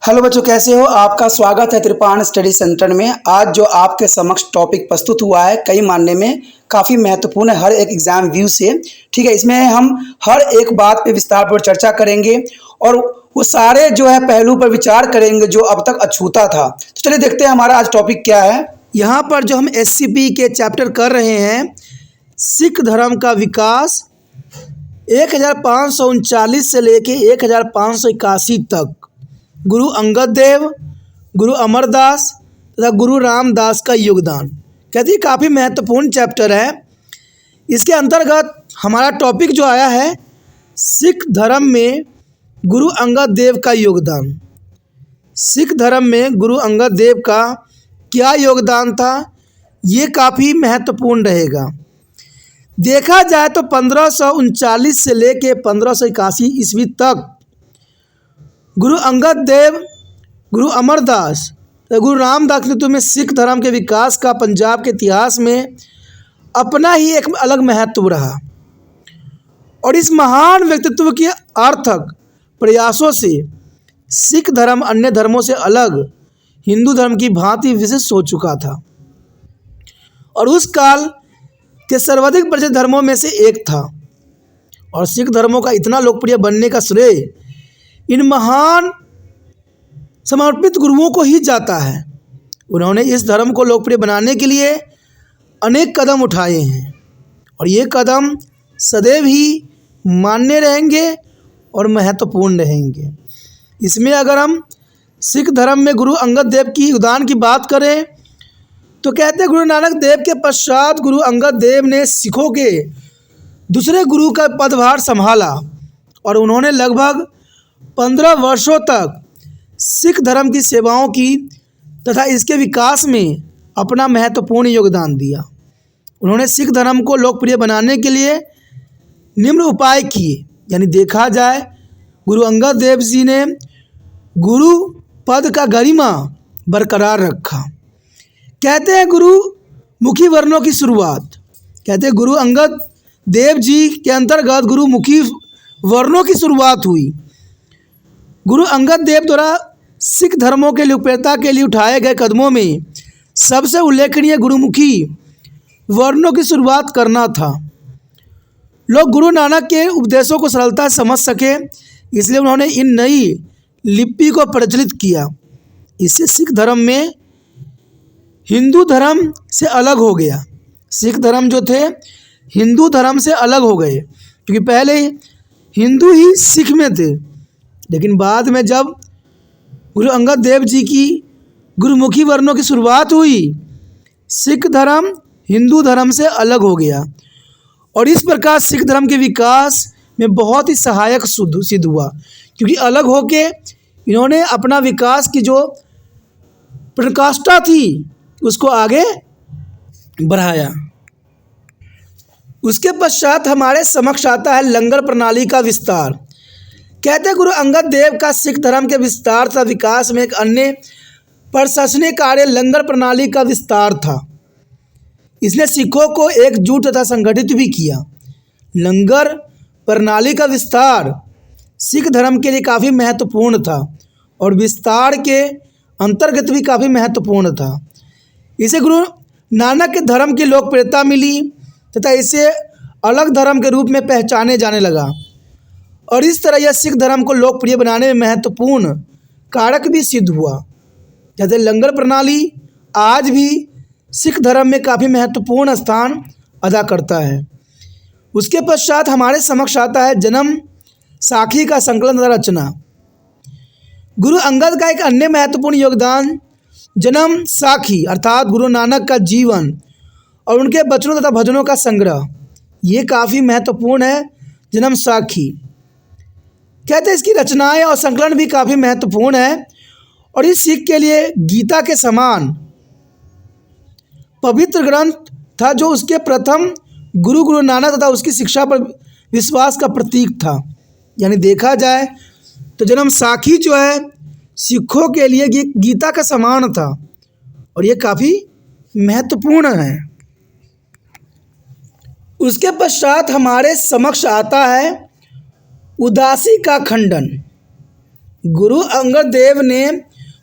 Hello बच्चों, कैसे हो? आपका स्वागत है त्रिपाण स्टडी सेंटर में। आज जो आपके समक्ष टॉपिक प्रस्तुत हुआ है कई मानने में काफ़ी महत्वपूर्ण है हर एक एग्जाम व्यू से। ठीक है, इसमें हम हर एक बात पे विस्तार पर चर्चा करेंगे और वो सारे जो है पहलू पर विचार करेंगे जो अब तक अछूता था। तो चलिए देखते हैं हमारा आज टॉपिक क्या है। यहाँ पर जो हम एससीपी के चैप्टर कर रहे हैं, सिख धर्म का विकास 1539 से लेके 1581 तक, गुरु अंगद देव, गुरु अमरदास तथा गुरु रामदास का योगदान। कहते हैं काफ़ी महत्वपूर्ण चैप्टर है। इसके अंतर्गत हमारा टॉपिक जो आया है, सिख धर्म में गुरु अंगद देव का योगदान। सिख धर्म में गुरु अंगद देव का क्या योगदान था, ये काफ़ी महत्वपूर्ण रहेगा। देखा जाए तो 1539 से लेके 1581 ईस्वी तक गुरु अंगद देव, गुरु अमरदास, गुरु रामदास के नेतृत्व में सिख धर्म के विकास का पंजाब के इतिहास में अपना ही एक अलग महत्व रहा और इस महान व्यक्तित्व के अर्थक प्रयासों से सिख धर्म अन्य धर्मों से अलग हिंदू धर्म की भांति विशिष्ट हो चुका था और उस काल के सर्वाधिक प्रचलित धर्मों में से एक था। और सिख धर्मों का इतना लोकप्रिय बनने का श्रेय इन महान समर्पित गुरुओं को ही जाता है। उन्होंने इस धर्म को लोकप्रिय बनाने के लिए अनेक कदम उठाए हैं और ये कदम सदैव ही मान्य रहेंगे और महत्वपूर्ण रहेंगे। इसमें अगर हम सिख धर्म में गुरु अंगद देव की योगदान की बात करें तो कहते हैं गुरु नानक देव के पश्चात गुरु अंगद देव ने सिखों के दूसरे गुरु का पदभार संभाला और उन्होंने लगभग 15 वर्षों तक सिख धर्म की सेवाओं की तथा इसके विकास में अपना महत्वपूर्ण योगदान दिया। उन्होंने सिख धर्म को लोकप्रिय बनाने के लिए निम्न उपाय किए। यानी देखा जाए, गुरु अंगद देव जी ने गुरु पद का गरिमा बरकरार रखा। कहते हैं गुरु मुखी वर्णों की शुरुआत, कहते हैं गुरु अंगद देव जी के अंतर्गत गुरु मुखी वर्णों की शुरुआत हुई। गुरु अंगद देव द्वारा सिख धर्मों के लोकप्रियता के लिए उठाए गए कदमों में सबसे उल्लेखनीय गुरुमुखी वर्णों की शुरुआत करना था। लोग गुरु नानक के उपदेशों को सरलता से समझ सके, इसलिए उन्होंने इन नई लिपि को प्रचलित किया। इससे सिख धर्म में हिंदू धर्म से अलग हो गया। सिख धर्म जो थे हिंदू धर्म से अलग हो गए, क्योंकि पहले हिंदू ही सिख में थे, लेकिन बाद में जब गुरु अंगद देव जी की गुरुमुखी वर्णों की शुरुआत हुई, सिख धर्म हिंदू धर्म से अलग हो गया और इस प्रकार सिख धर्म के विकास में बहुत ही सहायक सिद्ध हुआ, क्योंकि अलग होके इन्होंने अपना विकास की जो प्रकाष्ठा थी उसको आगे बढ़ाया। उसके पश्चात हमारे समक्ष आता है लंगर प्रणाली का विस्तार। कहते हैं गुरु अंगद देव का सिख धर्म के विस्तार तथा विकास में एक अन्य प्रशासनिक कार्य लंगर प्रणाली का विस्तार था। इसने सिखों को एकजुट तथा संगठित भी किया। लंगर प्रणाली का विस्तार सिख धर्म के लिए काफ़ी महत्वपूर्ण था और विस्तार के अंतर्गत भी काफ़ी महत्वपूर्ण था। इसे गुरु नानक के धर्म की लोकप्रियता मिली तथा इसे अलग धर्म के रूप में पहचाने जाने लगा और इस तरह यह सिख धर्म को लोकप्रिय बनाने में महत्वपूर्ण कारक भी सिद्ध हुआ। जैसे लंगर प्रणाली आज भी सिख धर्म में काफ़ी महत्वपूर्ण स्थान अदा करता है। उसके पश्चात हमारे समक्ष आता है जन्म साखी का संकलन तथा रचना। गुरु अंगद का एक अन्य महत्वपूर्ण योगदान जन्म साखी अर्थात गुरु नानक का जीवन और उनके वचनों तथा भजनों का संग्रह, ये काफ़ी महत्वपूर्ण है। जन्म साखी कहते हैं इसकी रचनाएं और संकलन भी काफ़ी महत्वपूर्ण है और इस सिख के लिए गीता के समान पवित्र ग्रंथ था, जो उसके प्रथम गुरु नानक तथा उसकी शिक्षा पर विश्वास का प्रतीक था। यानी देखा जाए तो जन्म साखी जो है सिखों के लिए गीता का समान था और ये काफ़ी महत्वपूर्ण है। उसके पश्चात हमारे समक्ष आता है उदासी का खंडन। गुरु अंगद देव ने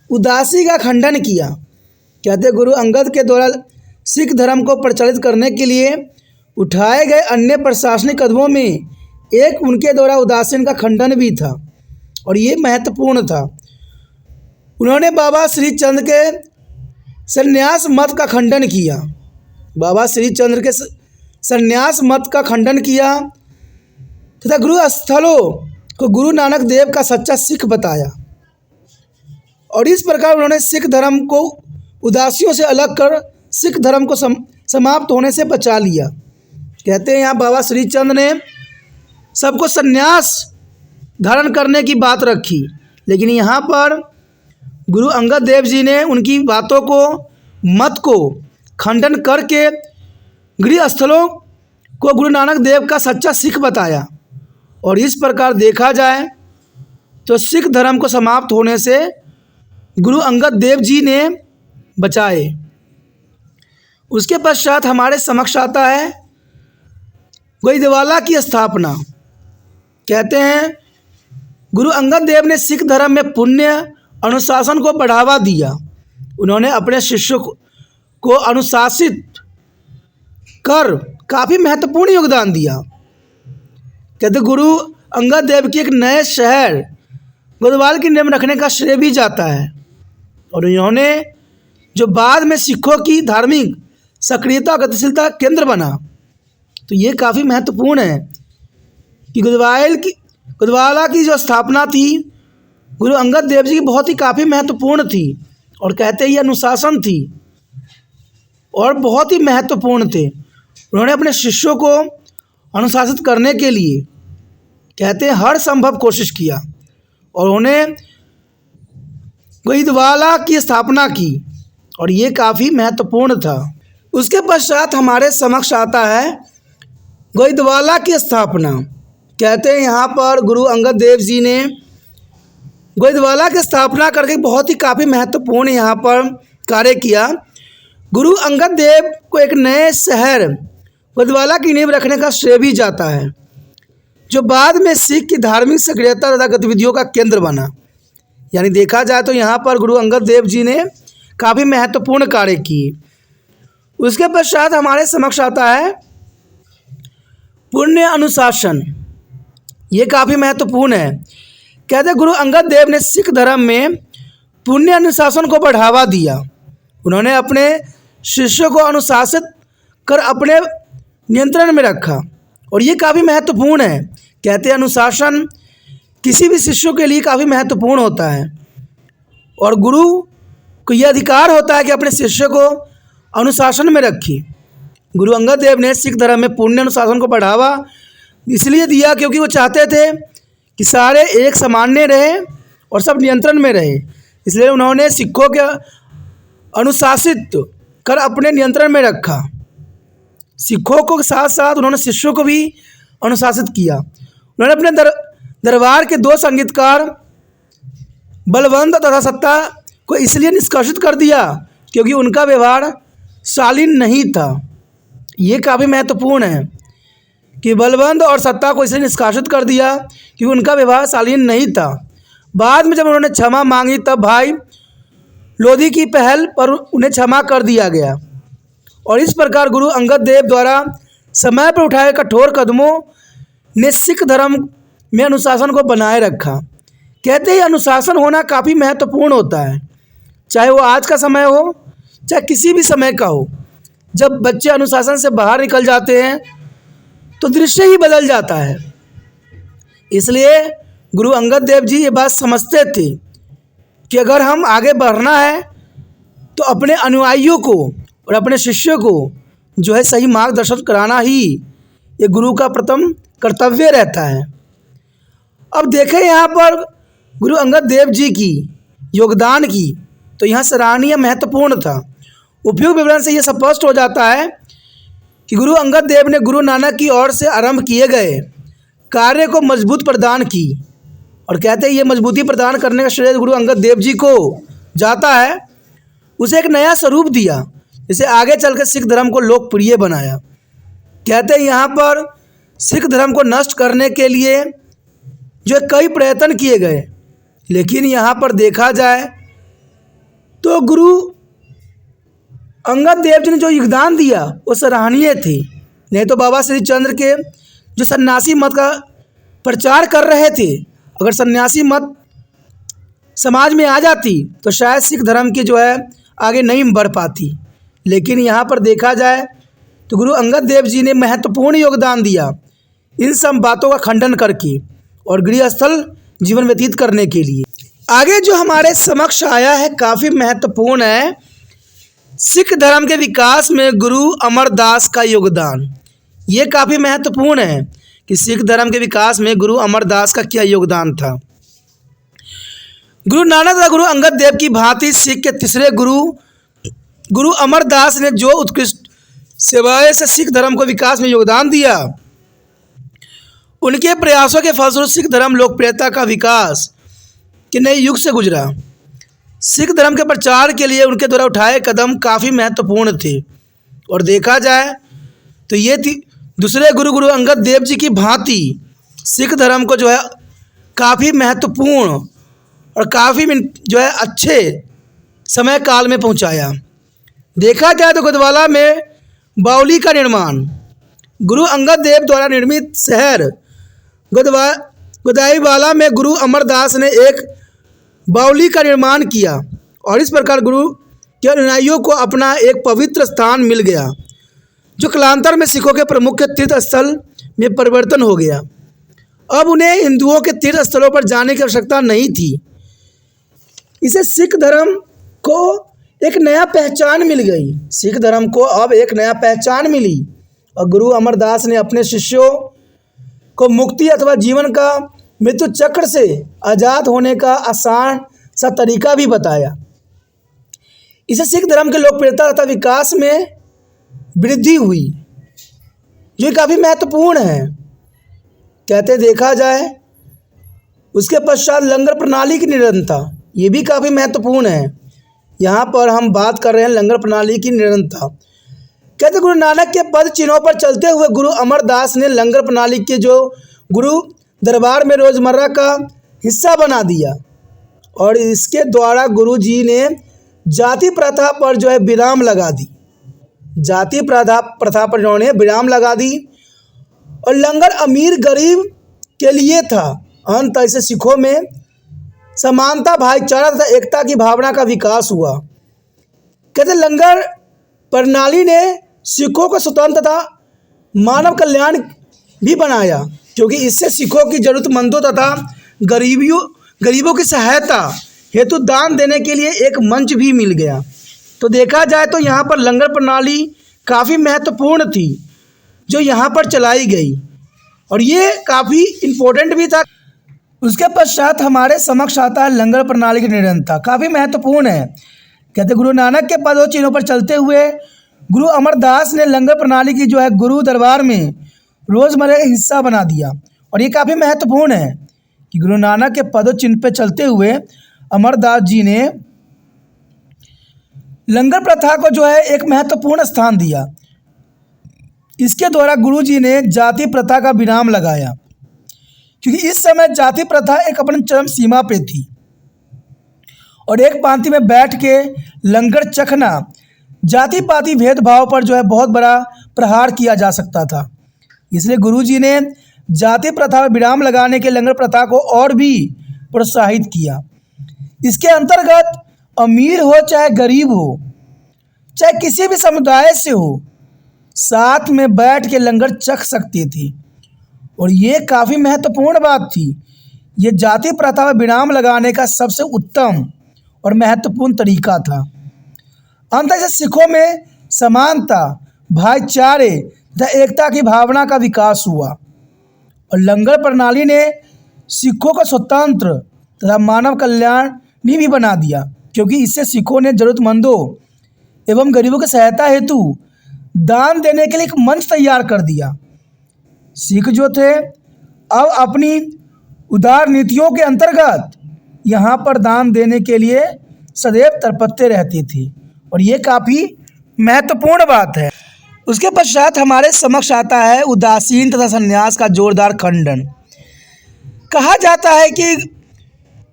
उदासी का खंडन किया। कहते गुरु अंगद के द्वारा सिख धर्म को प्रचलित करने के लिए उठाए गए अन्य प्रशासनिक कदमों में एक उनके द्वारा उदासीन का खंडन भी था और ये महत्वपूर्ण था। उन्होंने बाबा श्री चंद्र के संन्यास मत का खंडन किया। बाबा श्री चंद्र के संन्यास मत का खंडन किया तथा गुरु स्थलों को गुरु नानक देव का सच्चा सिख बताया और इस प्रकार उन्होंने सिख धर्म को उदासियों से अलग कर सिख धर्म को समाप्त होने से बचा लिया। कहते हैं यहाँ बाबा श्री चंद्र ने सबको संन्यास धारण करने की बात रखी, लेकिन यहाँ पर गुरु अंगद देव जी ने उनकी बातों को मत को खंडन करके गृह स्थलों को गुरु नानक देव का सच्चा सिख बताया और इस प्रकार देखा जाए तो सिख धर्म को समाप्त होने से गुरु अंगद देव जी ने बचाए। उसके पश्चात हमारे समक्ष आता है गोइंदवाला की स्थापना। कहते हैं गुरु अंगद देव ने सिख धर्म में पुण्य अनुशासन को बढ़ावा दिया। उन्होंने अपने शिष्यों को अनुशासित कर काफ़ी महत्वपूर्ण योगदान दिया। कहते गुरु अंगद देव की एक नए शहर गोइंदवाल की नींव रखने का श्रेय भी जाता है और इन्होंने जो बाद में सिखों की धार्मिक सक्रियता गतिशीलता केंद्र बना, तो ये काफ़ी महत्वपूर्ण है कि गोइंदवाला की जो स्थापना थी गुरु अंगद देव जी की बहुत ही काफ़ी महत्वपूर्ण थी और कहते ये अनुशासन थी और बहुत ही महत्वपूर्ण थे। उन्होंने अपने शिष्यों को अनुशासित करने के लिए कहते हैं हर संभव कोशिश किया और उन्होंने गोइंदवाला की स्थापना की और ये काफ़ी महत्वपूर्ण था। उसके पश्चात हमारे समक्ष आता है गोइंदवाला की स्थापना। कहते हैं यहाँ पर गुरु अंगद देव जी ने गोइंदवाला की स्थापना करके बहुत ही काफ़ी महत्वपूर्ण यहाँ पर कार्य किया। गुरु अंगद देव को एक नए शहर गोइंदवाला की नींव रखने का श्रेय भी जाता है, जो बाद में सिख की धार्मिक सक्रियता तथा गतिविधियों का केंद्र बना। यानी देखा जाए तो यहाँ पर गुरु अंगद देव जी ने काफ़ी महत्वपूर्ण कार्य किए। उसके पश्चात हमारे समक्ष आता है पुण्य अनुशासन। ये काफ़ी महत्वपूर्ण है। कहते गुरु अंगद देव ने सिख धर्म में पुण्य अनुशासन को बढ़ावा दिया। उन्होंने अपने शिष्यों को अनुशासित कर अपने नियंत्रण में रखा और ये काफ़ी महत्वपूर्ण है। कहते हैं अनुशासन किसी भी शिष्यों के लिए काफ़ी महत्वपूर्ण होता है और गुरु को यह अधिकार होता है कि अपने शिष्य को अनुशासन में रखे। गुरु अंगद देव ने सिख धर्म में पुण्य अनुशासन को बढ़ावा इसलिए दिया क्योंकि वो चाहते थे कि सारे एक सामान्य रहे और सब नियंत्रण में रहे। इसलिए उन्होंने सिखों के अनुशासित कर अपने नियंत्रण में रखा। सिखों को साथ साथ उन्होंने शिष्यों को भी अनुशासित किया। उन्होंने अपने दरबार के 2 संगीतकार बलवंत तथा सत्ता को इसलिए निष्कासित कर दिया क्योंकि उनका व्यवहार शालीन नहीं था। ये काफ़ी महत्वपूर्ण है कि बलवंत और सत्ता को इसलिए निष्कासित कर दिया क्योंकि उनका व्यवहार शालीन नहीं था। बाद में जब उन्होंने क्षमा मांगी तब भाई लोधी की पहल पर उन्हें क्षमा कर दिया गया और इस प्रकार गुरु अंगद देव द्वारा समय पर उठाए कठोर कदमों ने सिख धर्म में अनुशासन को बनाए रखा। कहते हैं अनुशासन होना काफ़ी महत्वपूर्ण होता है, चाहे वो आज का समय हो चाहे किसी भी समय का हो। जब बच्चे अनुशासन से बाहर निकल जाते हैं तो दृश्य ही बदल जाता है। इसलिए गुरु अंगद देव जी ये बात समझते थे कि अगर हम आगे बढ़ना है तो अपने अनुयायियों को और अपने शिष्यों को जो है सही मार्गदर्शन कराना ही ये गुरु का प्रथम कर्तव्य रहता है। अब देखें यहाँ पर गुरु अंगद देव जी की योगदान की तो यहाँ सराहनीय महत्वपूर्ण था। उपयुक्त विवरण से ये स्पष्ट हो जाता है कि गुरु अंगद देव ने गुरु नानक की ओर से आरंभ किए गए कार्य को मजबूत प्रदान की और कहते हैं ये मजबूती प्रदान करने का श्रेय गुरु अंगद देव जी को जाता है। उसे एक नया स्वरूप दिया जिसे आगे चलकर सिख धर्म को लोकप्रिय बनाया। कहते हैं यहाँ पर सिख धर्म को नष्ट करने के लिए जो कई प्रयत्न किए गए, लेकिन यहाँ पर देखा जाए तो गुरु अंगद देव जी ने जो योगदान दिया वो सराहनीय थी। नहीं तो बाबा श्री चंद्र के जो सन्यासी मत का प्रचार कर रहे थे, अगर सन्यासी मत समाज में आ जाती तो शायद सिख धर्म की जो है आगे नहीं बढ़ पाती। लेकिन यहाँ पर देखा जाए तो गुरु अंगद देव जी ने महत्वपूर्ण योगदान दिया इन सब बातों का खंडन करके और गृहस्थल जीवन व्यतीत करने के लिए। आगे जो हमारे समक्ष आया है काफ़ी महत्वपूर्ण है, सिख धर्म के विकास में गुरु अमरदास का योगदान। ये काफ़ी महत्वपूर्ण है कि सिख धर्म के विकास में गुरु अमरदास का क्या योगदान था। गुरु नानक तथा गुरु अंगद देव की भांति सिख के तीसरे गुरु अमरदास ने जो उत्कृष्ट सेवाएं से सिख धर्म को विकास में योगदान दिया, उनके प्रयासों के फलस्वरूप सिख धर्म लोकप्रियता का विकास के नए युग से गुजरा। सिख धर्म के प्रचार के लिए उनके द्वारा उठाए कदम काफ़ी महत्वपूर्ण थे और देखा जाए तो ये दूसरे गुरु अंगद देव जी की भांति सिख धर्म को जो है काफ़ी महत्वपूर्ण और काफ़ी जो है अच्छे समय काल में पहुंचाया। देखा जाए तो गदवाला में बावली का निर्माण, गुरु अंगद देव द्वारा निर्मित शहर गोदाईवाला में गुरु अमरदास ने एक बावली का निर्माण किया और इस प्रकार गुरु के अनुयायियों को अपना एक पवित्र स्थान मिल गया, जो कालांतर में सिखों के प्रमुख तीर्थ स्थल में परिवर्तन हो गया। अब उन्हें हिंदुओं के तीर्थ स्थलों पर जाने की आवश्यकता नहीं थी। इसे सिख धर्म को एक नया पहचान मिल गई। सिख धर्म को अब एक नया पहचान मिली और गुरु अमरदास ने अपने शिष्यों को मुक्ति अथवा जीवन का मृत्यु चक्र से आज़ाद होने का आसान सा तरीका भी बताया। इसे सिख धर्म के लोकप्रियता तथा विकास में वृद्धि हुई, जो काफ़ी महत्वपूर्ण है। कहते देखा जाए उसके पश्चात लंगर प्रणाली की निरंतरता, ये भी काफ़ी महत्वपूर्ण है। यहाँ पर हम बात कर रहे हैं लंगर प्रणाली की निरंतरता। कहते गुरु नानक के पद चिन्हों पर चलते हुए गुरु अमरदास ने लंगर प्रणाली के जो गुरु दरबार में रोज़मर्रा का हिस्सा बना दिया और इसके द्वारा गुरु जी ने जाति प्रथा पर जो है विराम लगा दी। जाति प्रथा पर उन्होंने विराम लगा दी और लंगर अमीर गरीब के लिए था। अंत ऐसे सिखों में समानता, भाईचारा तथा एकता की भावना का विकास हुआ। कहते लंगर प्रणाली ने सिखों को स्वतंत्र तथा मानव कल्याण भी बनाया, क्योंकि इससे सिखों की ज़रूरतमंदों तथा गरीबों की सहायता हेतु दान देने के लिए एक मंच भी मिल गया। तो देखा जाए तो यहाँ पर लंगर प्रणाली काफ़ी महत्वपूर्ण थी जो यहाँ पर चलाई गई और ये काफ़ी इम्पोर्टेंट भी था। उसके पश्चात हमारे समक्ष आता है लंगर प्रणाली की निरंतरता, काफ़ी महत्वपूर्ण है। कहते गुरु नानक के पदों चिन्हों पर चलते हुए गुरु अमरदास ने लंगर प्रणाली की जो है गुरु दरबार में रोज़मर्रा का हिस्सा बना दिया और ये काफ़ी महत्वपूर्ण है कि गुरु नानक के पदों चिन्ह पर चलते हुए अमरदास जी ने लंगर प्रथा को जो है एक महत्वपूर्ण स्थान दिया। इसके द्वारा गुरु जी ने जाति प्रथा का विराम लगाया, क्योंकि इस समय जाति प्रथा एक अपनी चरम सीमा पे थी और एक पंक्ति में बैठ के लंगर चखना जाति पाति भेदभाव पर जो है बहुत बड़ा प्रहार किया जा सकता था। इसलिए गुरु जी ने जाति प्रथा में विराम लगाने के लंगर प्रथा को और भी प्रोत्साहित किया। इसके अंतर्गत अमीर हो चाहे गरीब हो, चाहे किसी भी समुदाय से हो, साथ में बैठ के लंगर चख सकते थे और ये काफ़ी महत्वपूर्ण बात थी। ये जाति प्रथा में विराम लगाने का सबसे उत्तम और महत्वपूर्ण तरीका था। अंत से सिखों में समानता, भाईचारे तथा एकता की भावना का विकास हुआ और लंगर प्रणाली ने सिखों को स्वतंत्र तथा मानव कल्याणी भी बना दिया, क्योंकि इससे सिखों ने ज़रूरतमंदों एवं गरीबों की सहायता हेतु दान देने के लिए एक मंच तैयार कर दिया। सिख जो थे अब अपनी उदार नीतियों के अंतर्गत यहाँ पर दान देने के लिए सदैव तत्पर रहते थे और ये काफ़ी महत्वपूर्ण बात है। उसके पश्चात हमारे समक्ष आता है उदासीन तथा संन्यास का जोरदार खंडन। कहा जाता है कि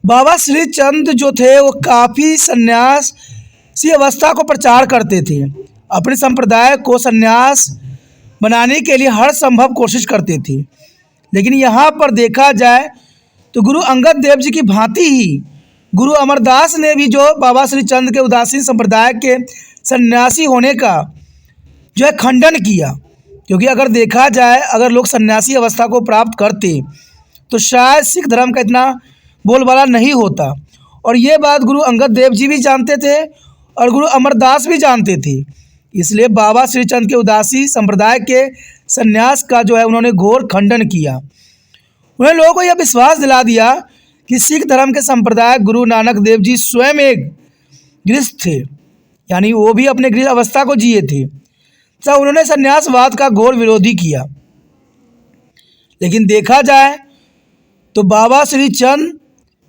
बाबा श्री चंद जो थे वो काफ़ी सन्यासी अवस्था को प्रचार करते थे। अपने संप्रदाय को सन्यास बनाने के लिए हर संभव कोशिश करते थे। लेकिन यहाँ पर देखा जाए तो गुरु अंगद देव जी की भांति ही गुरु अमरदास ने भी जो बाबा श्री चंद के उदासीन संप्रदाय के सन्यासी होने का जो है खंडन किया। क्योंकि अगर देखा जाए, अगर लोग सन्यासी अवस्था को प्राप्त करते तो शायद सिख धर्म का इतना बोलबाला नहीं होता। और ये बात गुरु अंगद देव जी भी जानते थे और गुरु अमरदास भी जानते थे। इसलिए बाबा श्री चंद के उदासी संप्रदाय के सन्यास का जो है उन्होंने घोर खंडन किया। उन्होंने लोगों को यह विश्वास दिला दिया कि सिख धर्म के संप्रदाय गुरु नानक देव जी स्वयं एक गृहस्थ थे, यानी वो भी अपने गृह अवस्था को जिए थे। तो उन्होंने सन्यासवाद का घोर विरोधी किया। लेकिन देखा जाए तो बाबा श्री चंद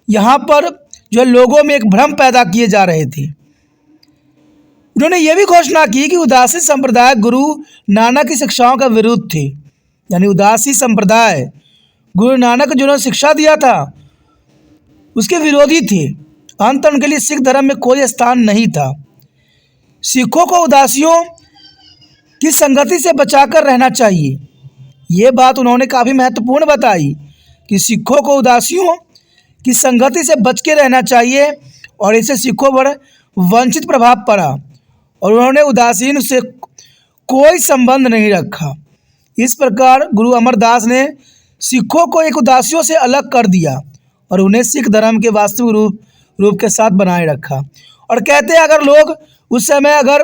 यहाँ पर जो है लोगों में एक भ्रम पैदा किए जा रहे थे। उन्होंने ये भी घोषणा की कि उदासी संप्रदाय गुरु नानक की शिक्षाओं का विरुद्ध थे, यानी उदासी संप्रदाय गुरु नानक जिन्होंने शिक्षा दिया था उसके विरोधी थे। अंत उनके लिए सिख धर्म में कोई स्थान नहीं था। सिखों को उदासियों की संगति से बचाकर रहना चाहिए। ये बात उन्होंने काफ़ी महत्वपूर्ण बताई कि सिखों को उदासियों की संगति से बच के रहना चाहिए और इससे सिखों पर वंचित प्रभाव पड़ा और उन्होंने उदासीन से कोई संबंध नहीं रखा। इस प्रकार गुरु अमरदास ने सिखों को एक उदासियों से अलग कर दिया और उन्हें सिख धर्म के वास्तविक रूप के साथ बनाए रखा। और कहते हैं अगर लोग उस समय अगर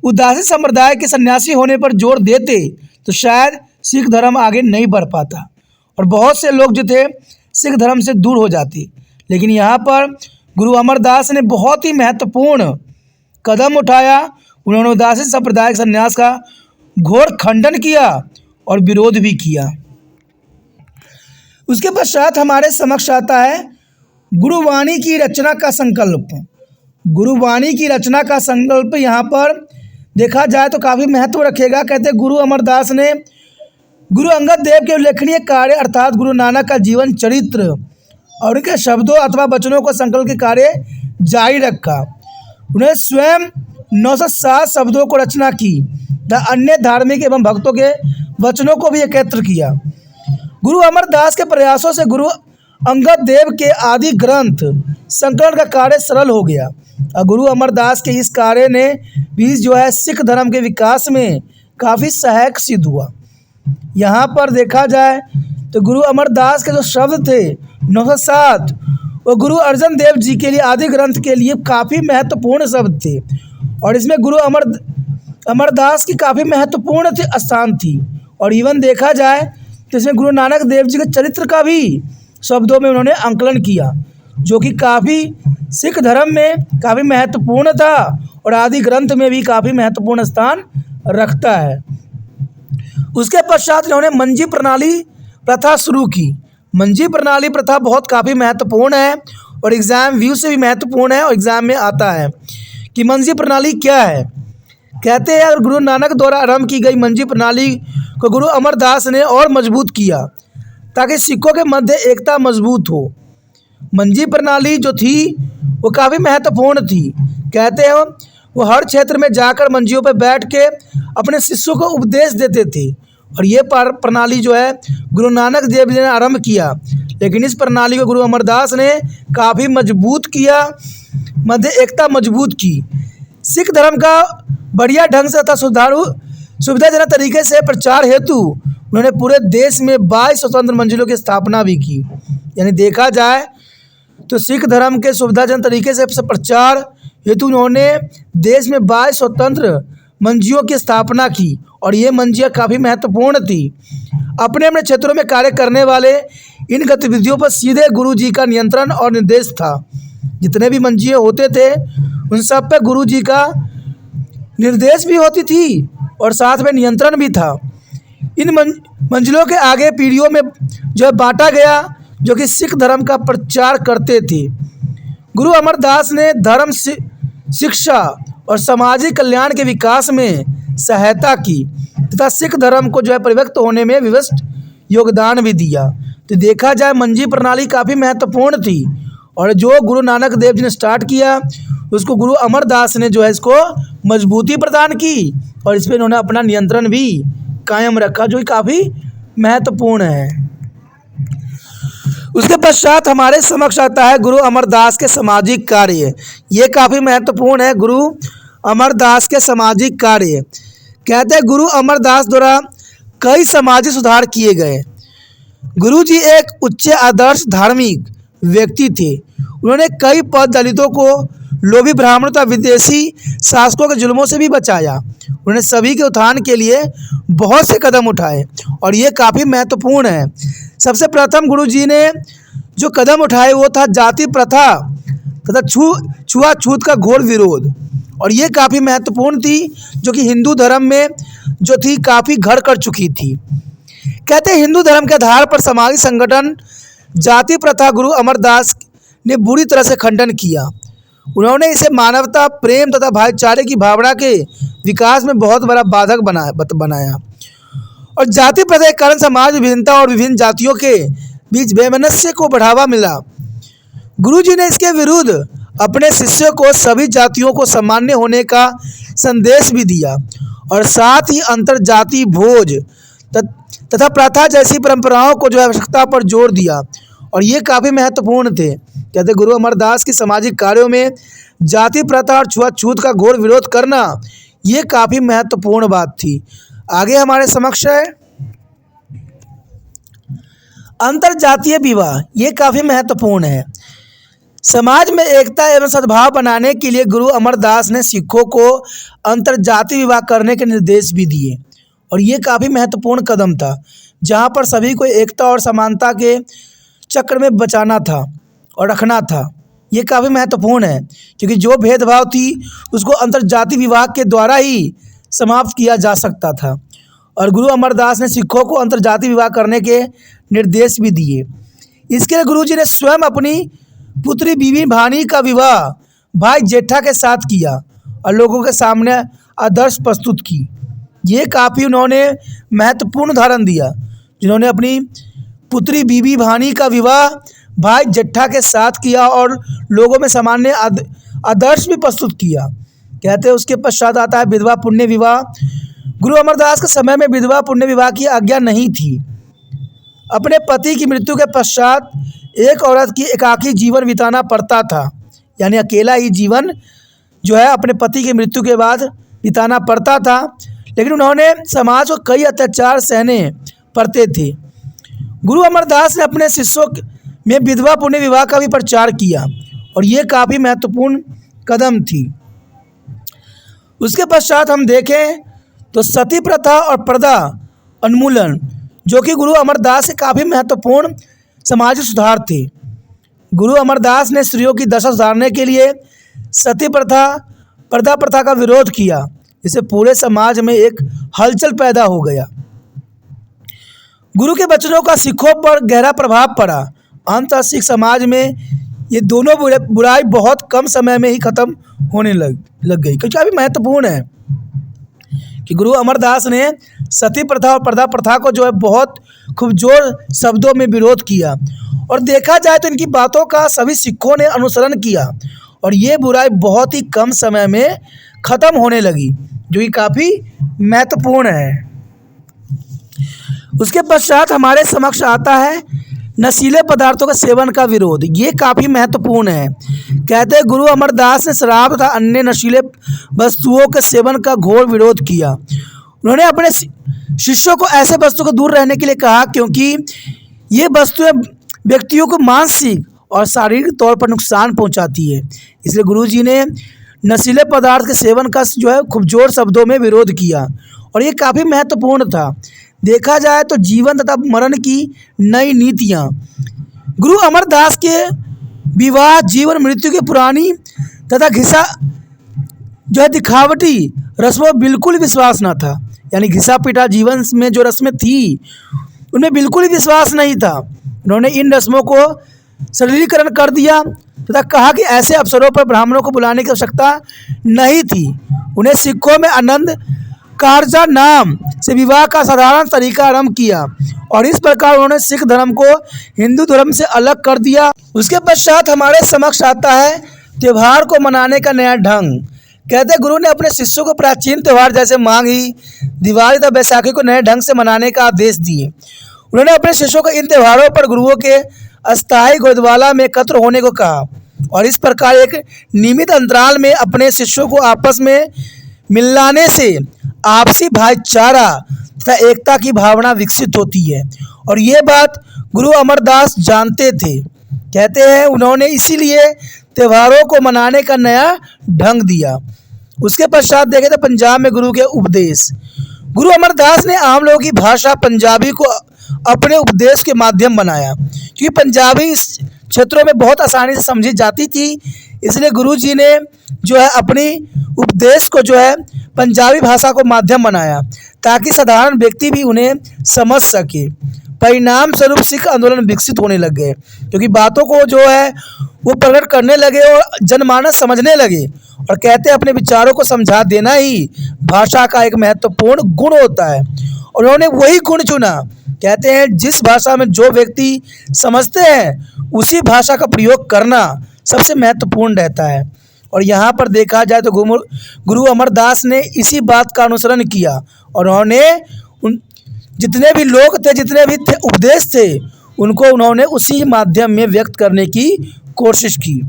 उदासी संप्रदाय के सन्यासी होने पर जोर देते तो शायद सिख धर्म आगे नहीं बढ़ पाता और बहुत से लोग जो थे सिख धर्म से दूर हो जाते। लेकिन यहाँ पर गुरु अमरदास ने बहुत ही महत्वपूर्ण कदम उठाया। उन्होंने उदासी संप्रदाय के सन्यास का घोर खंडन किया और विरोध भी किया। उसके पश्चात हमारे समक्ष आता है गुरुवाणी की रचना का संकल्प। गुरुवाणी की रचना का संकल्प यहाँ पर देखा जाए तो काफ़ी महत्व रखेगा। कहते गुरु अमरदास ने गुरु अंगद देव के उल्लेखनीय कार्य अर्थात गुरु नानक का जीवन चरित्र और उनके शब्दों अथवा वचनों को संकल्प के कार्य जारी रखा। उन्हें स्वयं 907 शब्दों को रचना की तथा अन्य धार्मिक एवं भक्तों के वचनों को भी एकत्र किया। गुरु अमरदास के प्रयासों से गुरु अंगद देव के आदि ग्रंथ संकलन का कार्य सरल हो गया और गुरु अमरदास के इस कार्य ने भी जो है सिख धर्म के विकास में काफ़ी सहायक सिद्ध हुआ। यहाँ पर देखा जाए तो गुरु अमरदास के जो शब्द थे 907 वो गुरु अर्जन देव जी के लिए आदि ग्रंथ के लिए काफ़ी महत्वपूर्ण शब्द थे और इसमें गुरु अमरदास की काफ़ी महत्वपूर्ण स्थान थी। और इवन देखा जाए तो इसमें गुरु नानक देव जी के चरित्र का भी शब्दों में उन्होंने अंकलन किया जो कि काफ़ी सिख धर्म में काफ़ी महत्वपूर्ण था और आदि ग्रंथ में भी काफ़ी महत्वपूर्ण स्थान रखता है। उसके पश्चात इन्होंने मंजी प्रणाली प्रथा शुरू की। मंजी प्रणाली प्रथा बहुत काफ़ी महत्वपूर्ण है और एग्ज़ाम व्यू से भी महत्वपूर्ण है और एग्ज़ाम में आता है कि मंजी प्रणाली क्या है। कहते हैं और गुरु नानक द्वारा आरंभ की गई मंजी प्रणाली को गुरु अमरदास ने और मजबूत किया ताकि सिखों के मध्य एकता मजबूत हो। मंजी प्रणाली जो थी वो काफ़ी महत्वपूर्ण थी। कहते हैं वो हर क्षेत्र में जाकर मंजियों पर बैठ के अपने शिष्यों को उपदेश देते थे और ये प्रणाली जो है गुरु नानक देव जी ने आरंभ किया। लेकिन इस प्रणाली को गुरु अमरदास ने काफ़ी मजबूत किया, मध्य एकता मजबूत की। सिख धर्म का बढ़िया ढंग से तथा सुविधाजनक तरीके से प्रचार हेतु उन्होंने पूरे देश में 22 स्वतंत्र मंजिलों की स्थापना भी की। यानी देखा जाए तो सिख धर्म के सुविधाजनक तरीके से प्रचार हेतु उन्होंने देश में 22 स्वतंत्र मंजियों की स्थापना की और ये मंजियाँ काफ़ी महत्वपूर्ण थी। अपने अपने क्षेत्रों में कार्य करने वाले इन गतिविधियों पर सीधे गुरु जी का नियंत्रण और निर्देश था। जितने भी मंजिए होते थे उन सब पे गुरु जी का निर्देश भी होती थी और साथ में नियंत्रण भी था। इन मंजिलों के आगे पीढ़ियों में जो बांटा गया जो कि सिख धर्म का प्रचार करते थे। गुरु अमरदास ने धर्म शिक्षा और सामाजिक कल्याण के विकास में सहायता की तथा सिख धर्म को जो है परिव्यक्त होने में विशिष्ट योगदान भी दिया। तो देखा जाए मंजी प्रणाली काफ़ी महत्वपूर्ण थी और जो गुरु नानक देव जी ने स्टार्ट किया उसको गुरु अमरदास ने जो है इसको मजबूती प्रदान की और इस पर इन्होंने अपना नियंत्रण भी कायम रखा, जो कि काफ़ी महत्वपूर्ण है। उसके पश्चात हमारे समक्ष आता है गुरु अमरदास के सामाजिक कार्य। ये काफ़ी महत्वपूर्ण है, गुरु अमरदास के सामाजिक कार्य। कहते हैं गुरु अमरदास द्वारा कई सामाजिक सुधार किए गए। गुरु जी एक उच्च आदर्श धार्मिक व्यक्ति थे। उन्होंने कई पद दलितों को, लोभी ब्राह्मणों तथा विदेशी शासकों के जुल्मों से भी बचाया। उन्होंने सभी के उत्थान के लिए बहुत से कदम उठाए और ये काफ़ी महत्वपूर्ण है। सबसे प्रथम गुरु जी ने जो कदम उठाए वो था जाति प्रथा तथा छुआछूत का घोर विरोध, और ये काफ़ी महत्वपूर्ण थी, जो कि हिंदू धर्म में जो थी काफ़ी घर कर चुकी थी। कहते हैं हिंदू धर्म के आधार पर सामाजिक संगठन जाति प्रथा गुरु अमरदास ने बुरी तरह से खंडन किया। उन्होंने इसे मानवता, प्रेम तथा भाईचारे की भावना के विकास में बहुत बड़ा बाधक बनाया और जाति प्रथा के कारण समाज में विभिन्नता और विभिन्न जातियों के बीच वैमनस्य को बढ़ावा मिला। गुरु जी ने इसके विरुद्ध अपने शिष्यों को सभी जातियों को सामान्य होने का संदेश भी दिया और साथ ही अंतर जाति भोज तथा प्रथा जैसी परंपराओं को जो आवश्यकता पर जोर दिया, और ये काफ़ी महत्वपूर्ण थे। कहते गुरु अमरदास की सामाजिक कार्यों में जाति प्रथा और छुआछूत का घोर विरोध करना ये काफ़ी महत्वपूर्ण बात थी। आगे हमारे समक्ष है अंतरजातीय विवाह। ये काफ़ी महत्वपूर्ण है। समाज में एकता एवं सद्भाव बनाने के लिए गुरु अमरदास ने सिखों को अंतरजातीय विवाह करने के निर्देश भी दिए, और ये काफ़ी महत्वपूर्ण कदम था, जहाँ पर सभी को एकता और समानता के चक्र में बचाना था और रखना था। ये काफ़ी महत्वपूर्ण है, क्योंकि जो भेदभाव थी उसको अंतरजातीय विवाह के द्वारा ही समाप्त किया जा सकता था, और गुरु अमरदास ने सिखों को अंतरजातीय विवाह करने के निर्देश भी दिए। इसके लिए गुरु जी ने स्वयं अपनी पुत्री बीबी भानी का विवाह भाई जेठा के साथ किया और लोगों के सामने आदर्श प्रस्तुत की। ये काफ़ी उन्होंने महत्वपूर्ण उदाहरण दिया, जिन्होंने अपनी पुत्री बीबी भानी का विवाह भाई जेठा के साथ किया और लोगों में सामान्य आदर्श भी प्रस्तुत किया। कहते हैं उसके पश्चात आता है विधवा पुण्य विवाह। गुरु अमरदास के समय में विधवा पुण्य विवाह की आज्ञा नहीं थी। अपने पति की मृत्यु के पश्चात एक औरत की एकाकी जीवन बिताना पड़ता था, यानी अकेला ही जीवन जो है अपने पति की मृत्यु के बाद बिताना पड़ता था। लेकिन उन्होंने समाज को कई अत्याचार सहने पड़ते थे। गुरु अमरदास ने अपने शिष्यों में विधवा पुण्य विवाह का भी प्रचार किया, और ये काफ़ी महत्वपूर्ण कदम थी। उसके पश्चात हम देखें तो सती प्रथा और प्रथा उन्मूलन, जो कि गुरु अमरदास के काफ़ी महत्वपूर्ण सामाजिक सुधार थे। गुरु अमरदास ने स्त्रियों की दशा सुधारने के लिए सती प्रथा का विरोध किया, जिससे पूरे समाज में एक हलचल पैदा हो गया। गुरु के वचनों का सिखों पर गहरा प्रभाव पड़ा। अंततः सिख समाज में ये दोनों बुराई बहुत कम समय में ही खत्म होने लग गई। क्योंकि काफ़ी महत्वपूर्ण है कि गुरु अमरदास ने सती प्रथा और प्रथा को जो है बहुत खूबजोर शब्दों में विरोध किया, और देखा जाए तो इनकी बातों का सभी सिखों ने अनुसरण किया और ये बुराई बहुत ही कम समय में ख़त्म होने लगी, जो कि काफ़ी महत्वपूर्ण है। उसके पश्चात हमारे समक्ष आता है नशीले पदार्थों का सेवन का विरोध। ये काफ़ी महत्वपूर्ण है। कहते हैं गुरु अमरदास ने शराब तथा अन्य नशीले वस्तुओं के सेवन का घोर विरोध किया। उन्होंने अपने शिष्यों को ऐसे वस्तुओं को दूर रहने के लिए कहा, क्योंकि ये वस्तुएं व्यक्तियों को मानसिक और शारीरिक तौर पर नुकसान पहुंचाती है। इसलिए गुरु जी ने नशीले पदार्थ के सेवन का जो है खूबजोर शब्दों में विरोध किया, और ये काफ़ी महत्वपूर्ण था। देखा जाए तो जीवन तथा मरण की नई नीतियाँ। गुरु अमरदास के विवाह, जीवन मृत्यु की पुरानी तथा घिसा जो है दिखावटी रस्मों में बिल्कुल विश्वास न था। यानी घिसा पिटा जीवन में जो रस्में थी उनमें बिल्कुल ही विश्वास नहीं था। उन्होंने इन रस्मों को सरलीकरण कर दिया तथा कहा कि ऐसे अवसरों पर ब्राह्मणों को बुलाने की आवश्यकता नहीं थी। उन्हें सिखों में आनंद कारजा नाम से विवाह का साधारण तरीका आरंभ किया, और इस प्रकार उन्होंने सिख धर्म को हिंदू धर्म से अलग कर दिया। उसके पश्चात हमारे समक्ष आता है त्यौहार को मनाने का नया ढंग। कहते हैं गुरु ने अपने शिष्यों को प्राचीन त्यौहार जैसे माघी, दिवाली तथा बैसाखी को नए ढंग से मनाने का आदेश दिए। उन्होंने अपने शिष्यों को इन त्योहारों पर गुरुओं के अस्थायी गुरुद्वारा में एकत्र होने को कहा और इस प्रकार एक नियमित अंतराल में अपने शिष्यों को आपस में मिलाने से आपसी भाईचारा तथा एकता की भावना विकसित होती है और ये बात गुरु अमरदास जानते थे। कहते हैं उन्होंने इसीलिए त्योहारों को मनाने का नया ढंग दिया। उसके पश्चात देखें तो पंजाब में गुरु के उपदेश। गुरु अमरदास ने आम लोगों की भाषा पंजाबी को अपने उपदेश के माध्यम बनाया, क्योंकि पंजाबी इस क्षेत्रों में बहुत आसानी से समझी जाती थी। इसलिए गुरु जी ने जो है अपनी उपदेश को जो है पंजाबी भाषा को माध्यम बनाया ताकि साधारण व्यक्ति भी उन्हें समझ सके। परिणाम स्वरूप सिख आंदोलन विकसित होने लग गए, क्योंकि बातों को जो है वो प्रकट करने लगे और जनमानस समझने लगे। और कहते हैं अपने विचारों को समझा देना ही भाषा का एक महत्वपूर्ण गुण होता है और उन्होंने वही गुण चुना। कहते हैं जिस भाषा में जो व्यक्ति समझते हैं उसी भाषा का प्रयोग करना सबसे महत्वपूर्ण रहता है। और यहाँ पर देखा जाए तो गुरु अमरदास ने इसी बात का अनुसरण किया और उन्होंने जितने भी लोग थे, जितने भी थे उपदेश थे, उनको उन्होंने उसी माध्यम में व्यक्त करने की कोशिश की।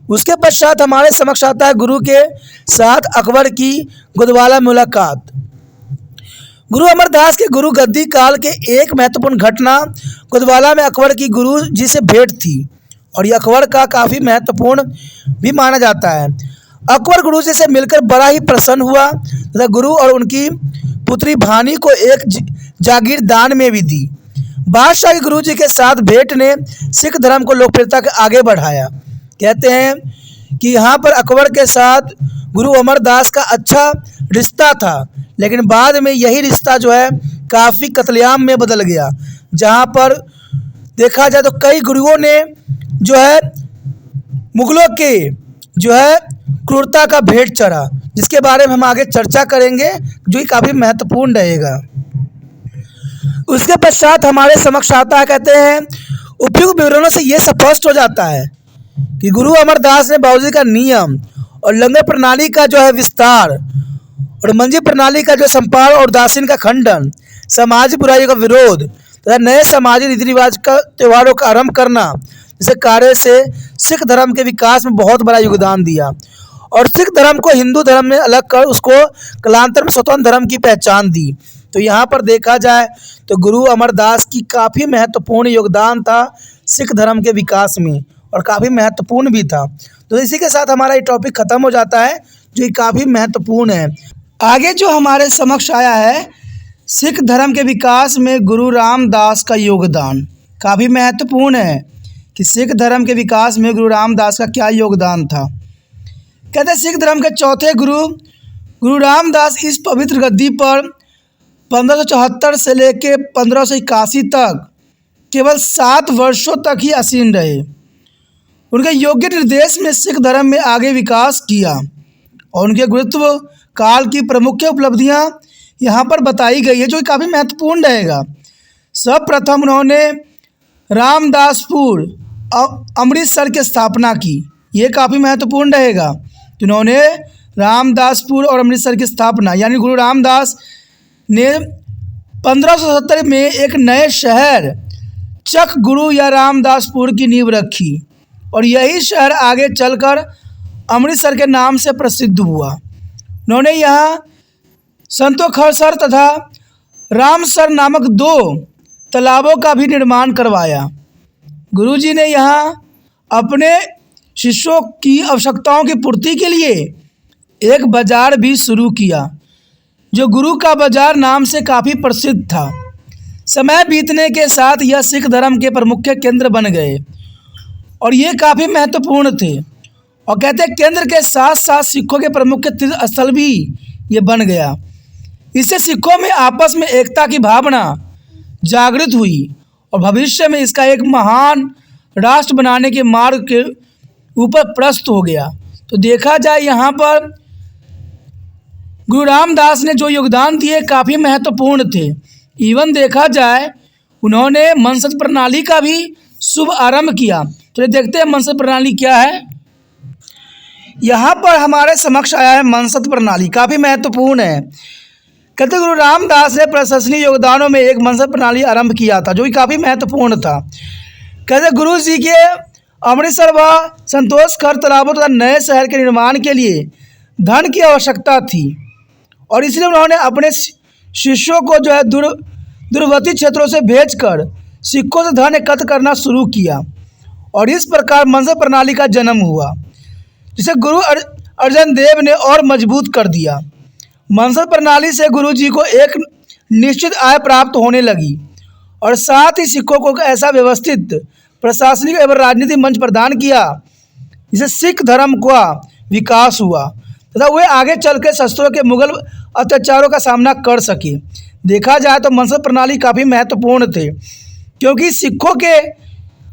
उसके पश्चात हमारे समक्ष आता है गुरु के साथ अकबर की गुरुद्वारा मुलाकात। गुरु अमरदास के गुरु गद्दी काल के एक महत्वपूर्ण घटना गुरुद्वारा में अकबर की गुरु जी से भेंट थी और ये अकबर का काफ़ी महत्वपूर्ण भी माना जाता है। अकबर गुरु जी से मिलकर बड़ा ही प्रसन्न हुआ तथा गुरु और उनकी पुत्री भानी को एक जागीर दान में भी दी। बादशाह गुरु जी के साथ भेंट ने सिख धर्म को लोकप्रियता के आगे बढ़ाया। कहते हैं कि यहाँ पर अकबर के साथ गुरु अमरदास का अच्छा रिश्ता था, लेकिन बाद में यही रिश्ता जो है काफ़ी कत्लेआम में बदल गया, जहाँ पर देखा जाए तो कई गुरुओं ने जो है मुगलों के जो है क्रूरता का भेंट चढ़ा, जिसके बारे में हम आगे चर्चा करेंगे, जो कि काफ़ी महत्वपूर्ण रहेगा। उसके पश्चात हमारे समक्ष आता है, कहते हैं उपयुक्त विवरणों से ये स्पष्ट हो जाता है कि गुरु अमरदास ने बाबूजी का नियम और लंगर प्रणाली का जो है विस्तार और मंजी प्रणाली का जो संपादन और उदासीन का खंडन, सामाजिक बुराइयों का विरोध तथा नए सामाजिक रीति रिवाज का त्योहारों का आरंभ करना जैसे कार्य से सिख धर्म के विकास में बहुत बड़ा योगदान दिया और सिख धर्म को हिंदू धर्म में अलग कर उसको कालांतर में स्वतंत्र धर्म की पहचान दी। तो यहाँ पर देखा जाए तो गुरु अमरदास की काफ़ी महत्वपूर्ण योगदान था सिख धर्म के विकास में और काफ़ी महत्वपूर्ण भी था। तो इसी के साथ हमारा ये टॉपिक ख़त्म हो जाता है, जो काफ़ी महत्वपूर्ण है। आगे जो हमारे समक्ष आया है सिख धर्म के विकास में गुरु रामदास का योगदान, काफ़ी महत्वपूर्ण है कि सिख धर्म के विकास में गुरु रामदास का क्या योगदान था। कहते हैं सिख धर्म के चौथे गुरु रामदास इस पवित्र गद्दी पर 1574 से लेकर 1581 तक केवल 7 वर्षों तक ही आसीन रहे। उनके योग्य निर्देश में सिख धर्म में आगे विकास किया और उनके गुरुत्व काल की प्रमुख उपलब्धियां यहाँ पर बताई गई है, जो काफ़ी महत्वपूर्ण रहेगा। सर्वप्रथम उन्होंने रामदासपुर अमृतसर की स्थापना की, ये काफ़ी महत्वपूर्ण रहेगा। तो उन्होंने रामदासपुर और अमृतसर की स्थापना, यानी गुरु रामदास ने 1570 में एक नए शहर चक गुरु या रामदासपुर की नींव रखी और यही शहर आगे चलकर अमृतसर के नाम से प्रसिद्ध हुआ। उन्होंने यहाँ संतोखसर तथा रामसर नामक 2 तालाबों का भी निर्माण करवाया। गुरुजी ने यहाँ अपने शिष्यों की आवश्यकताओं की पूर्ति के लिए एक बाजार भी शुरू किया, जो गुरु का बाजार नाम से काफ़ी प्रसिद्ध था। समय बीतने के साथ यह सिख धर्म के प्रमुख केंद्र बन गए और ये काफ़ी महत्वपूर्ण थे। और कहते हैं केंद्र के साथ साथ सिखों के प्रमुख तीर्थ स्थल भी ये बन गया। इससे सिखों में आपस में एकता की भावना जागृत हुई और भविष्य में इसका एक महान राष्ट्र बनाने के मार्ग के ऊपर प्रस्तुत हो गया। तो देखा जाए यहाँ पर गुरु रामदास ने जो योगदान दिए काफ़ी महत्वपूर्ण थे। इवन देखा जाए उन्होंने मनसद प्रणाली का भी शुभ आरंभ किया, तो देखते हैं मनसद प्रणाली क्या है। यहाँ पर हमारे समक्ष आया है मनसद प्रणाली, काफ़ी महत्वपूर्ण है। कहते गुरु रामदास ने प्रशंसनीय योगदानों में एक मनसद प्रणाली आरंभ किया था जो कि काफ़ी महत्वपूर्ण था। कहते गुरु जी के अमृतसर व संतोषखर तालाबों तथा नए शहर के निर्माण के लिए धन की आवश्यकता थी और इसलिए उन्होंने अपने शिष्यों को जो है दूरवर्ती क्षेत्रों से भेजकर सिक्कों से धन एकत्र करना शुरू किया और इस प्रकार मनसद प्रणाली का जन्म हुआ, जिसे गुरु अर्जन देव ने और मजबूत कर दिया। मनसद प्रणाली से गुरु जी को एक निश्चित आय प्राप्त होने लगी और साथ ही सिखों को ऐसा व्यवस्थित प्रशासनिक एवं राजनीतिक मंच प्रदान किया जिससे सिख धर्म का विकास हुआ तथा वे आगे चल के शस्त्रों के मुगल अत्याचारों का सामना कर सके। देखा जाए तो मनसद प्रणाली काफ़ी महत्वपूर्ण थे क्योंकि सिखों के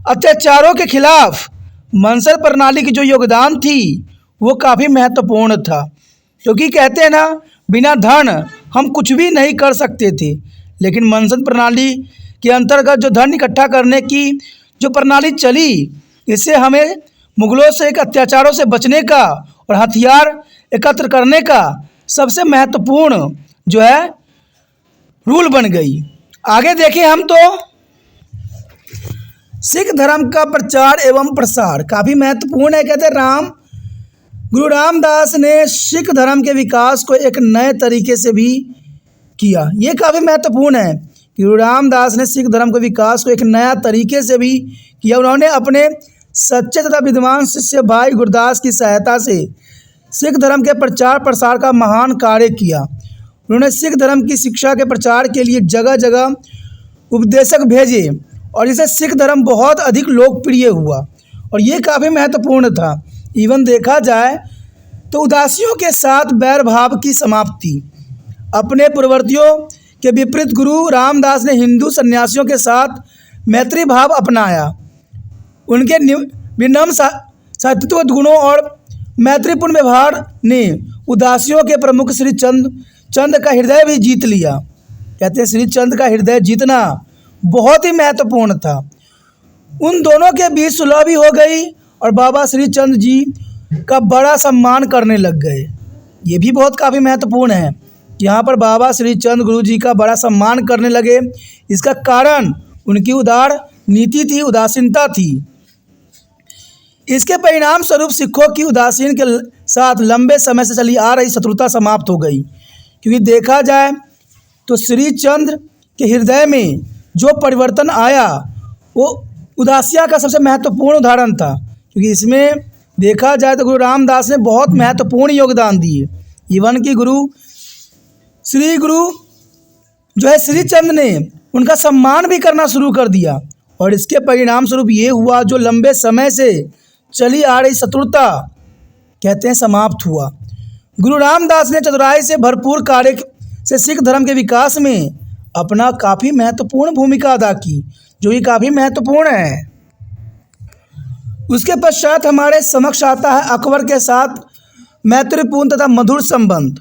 अत्याचारों के खिलाफ मनसद प्रणाली की जो योगदान थी वो काफ़ी महत्वपूर्ण था। क्योंकि कहते हैं ना, बिना धन हम कुछ भी नहीं कर सकते थे, लेकिन मनसद प्रणाली के अंतर्गत जो धन इकट्ठा करने की जो प्रणाली चली, इससे हमें मुगलों से एक अत्याचारों से बचने का और हथियार एकत्र करने का सबसे महत्वपूर्ण जो है रूल बन गई। आगे देखें हम तो सिख धर्म का प्रचार एवं प्रसार काफ़ी महत्वपूर्ण है। कहते गुरु रामदास ने सिख धर्म के विकास को एक नए तरीके से भी किया। ये काफ़ी महत्वपूर्ण है कि गुरु रामदास ने सिख धर्म के विकास को एक नया तरीके से भी किया। उन्होंने अपने सच्चे तथा विद्वान शिष्य भाई गुरदास की सहायता से सिख धर्म के प्रचार प्रसार का महान कार्य किया। उन्होंने सिख धर्म की शिक्षा के प्रचार के लिए जगह जगह उपदेशक भेजे और इससे सिख धर्म बहुत अधिक लोकप्रिय हुआ और ये काफ़ी महत्वपूर्ण था। इवन देखा जाए तो उदासियों के साथ बैर भाव की समाप्ति। अपने पूर्ववर्तियों के विपरीत गुरु रामदास ने हिंदू सन्यासियों के साथ मैत्री भाव अपनाया। उनके विनम्र साहित्यिक गुणों और मैत्रीपूर्ण व्यवहार ने उदासियों के प्रमुख श्री चंद का हृदय भी जीत लिया। कहते हैं श्री चंद का हृदय जीतना बहुत ही महत्वपूर्ण था। उन दोनों के बीच सुलह भी हो गई और बाबा श्री चंद जी का बड़ा सम्मान करने लग गए। ये भी बहुत काफ़ी महत्वपूर्ण है। यहाँ पर बाबा श्री चंद गुरु जी का बड़ा सम्मान करने लगे। इसका कारण उनकी उदार नीति थी, उदासीनता थी। इसके परिणाम स्वरूप सिखों की उदासीन के साथ लंबे समय से चली आ रही शत्रुता समाप्त हो गई। क्योंकि देखा जाए तो श्री चंद्र के हृदय में जो परिवर्तन आया वो उदासिया का सबसे महत्वपूर्ण उदाहरण था। क्योंकि इसमें देखा जाए तो गुरु रामदास ने बहुत महत्वपूर्ण योगदान दिए। इवन कि गुरु जो है श्री चंद ने उनका सम्मान भी करना शुरू कर दिया और इसके परिणाम स्वरूप ये हुआ जो लंबे समय से चली आ रही शत्रुता कहते हैं समाप्त हुआ। गुरु रामदास ने चतुराई से भरपूर कार्य से सिख धर्म के विकास में अपना काफ़ी महत्वपूर्ण भूमिका अदा की, जो कि काफ़ी महत्वपूर्ण है। उसके पश्चात हमारे समक्ष आता है अकबर के साथ मैत्रीपूर्ण तथा मधुर संबंध।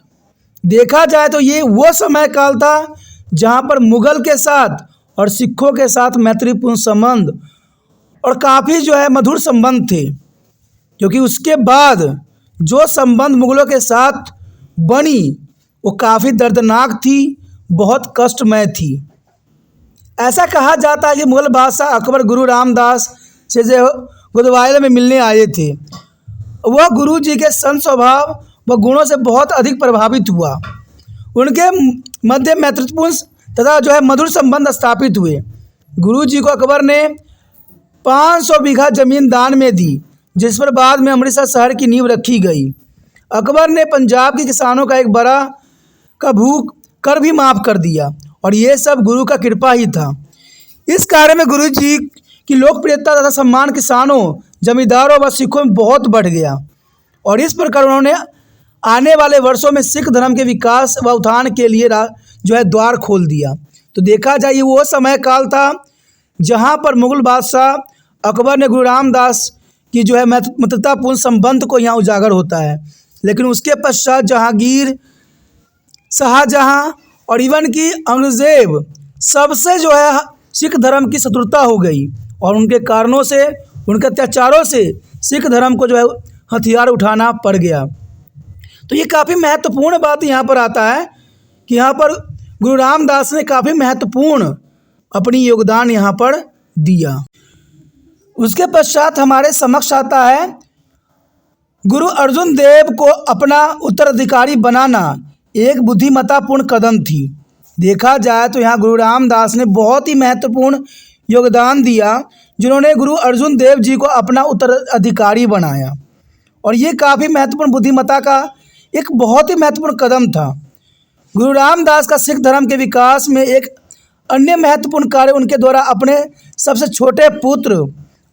देखा जाए तो ये वो समय काल था जहाँ पर मुगल के साथ और सिखों के साथ मैत्रीपूर्ण संबंध और काफ़ी जो है मधुर संबंध थे। क्योंकि उसके बाद जो संबंध मुगलों के साथ बनी वो काफ़ी दर्दनाक थी, बहुत कष्टमय थी। ऐसा कहा जाता है कि मुगल बादशाह अकबर गुरु रामदास से जो गुदवायल में मिलने आए थे, वह गुरु जी के संत स्वभाव व गुणों से बहुत अधिक प्रभावित हुआ। उनके मध्य मैत्रीपूर्ण तथा जो है मधुर संबंध स्थापित हुए। गुरु जी को अकबर ने 500 बीघा जमीन दान में दी, जिस पर बाद में अमृतसर शहर की नींव रखी गई। अकबर ने पंजाब के किसानों का एक बड़ा का भूख कर भी माफ़ कर दिया और ये सब गुरु का कृपा ही था। इस कार्य में गुरु जी की लोकप्रियता तथा सम्मान किसानों, जमींदारों व सिखों में बहुत बढ़ गया और इस प्रकार उन्होंने आने वाले वर्षों में सिख धर्म के विकास व उत्थान के लिए जो है द्वार खोल दिया। तो देखा जाए ये वो समय काल था जहाँ पर मुगल बादशाह अकबर ने गुरु रामदास की जो है मित्रतापूर्ण संबंध को यहाँ उजागर होता है। लेकिन उसके पश्चात जहांगीर, शाहजहाँ और इवन की औरंगजेब सबसे जो है सिख धर्म की शत्रुता हो गई और उनके कारणों से उनके अत्याचारों से सिख धर्म को जो है हथियार उठाना पड़ गया। तो ये काफ़ी महत्वपूर्ण बात यहाँ पर आता है कि यहाँ पर गुरु रामदास ने काफ़ी महत्वपूर्ण अपनी योगदान यहाँ पर दिया। उसके पश्चात हमारे समक्ष आता है गुरु अर्जुन देव को अपना उत्तराधिकारी बनाना एक बुद्धिमत्तापूर्ण कदम थी। देखा जाए तो यहाँ गुरु रामदास ने बहुत ही महत्वपूर्ण योगदान दिया, जिन्होंने गुरु अर्जुन देव जी को अपना उत्तराधिकारी बनाया। और ये काफ़ी महत्वपूर्ण बुद्धिमत्ता का एक बहुत ही महत्वपूर्ण कदम था। गुरु रामदास का सिख धर्म के विकास में एक अन्य महत्वपूर्ण कार्य उनके द्वारा अपने सबसे छोटे पुत्र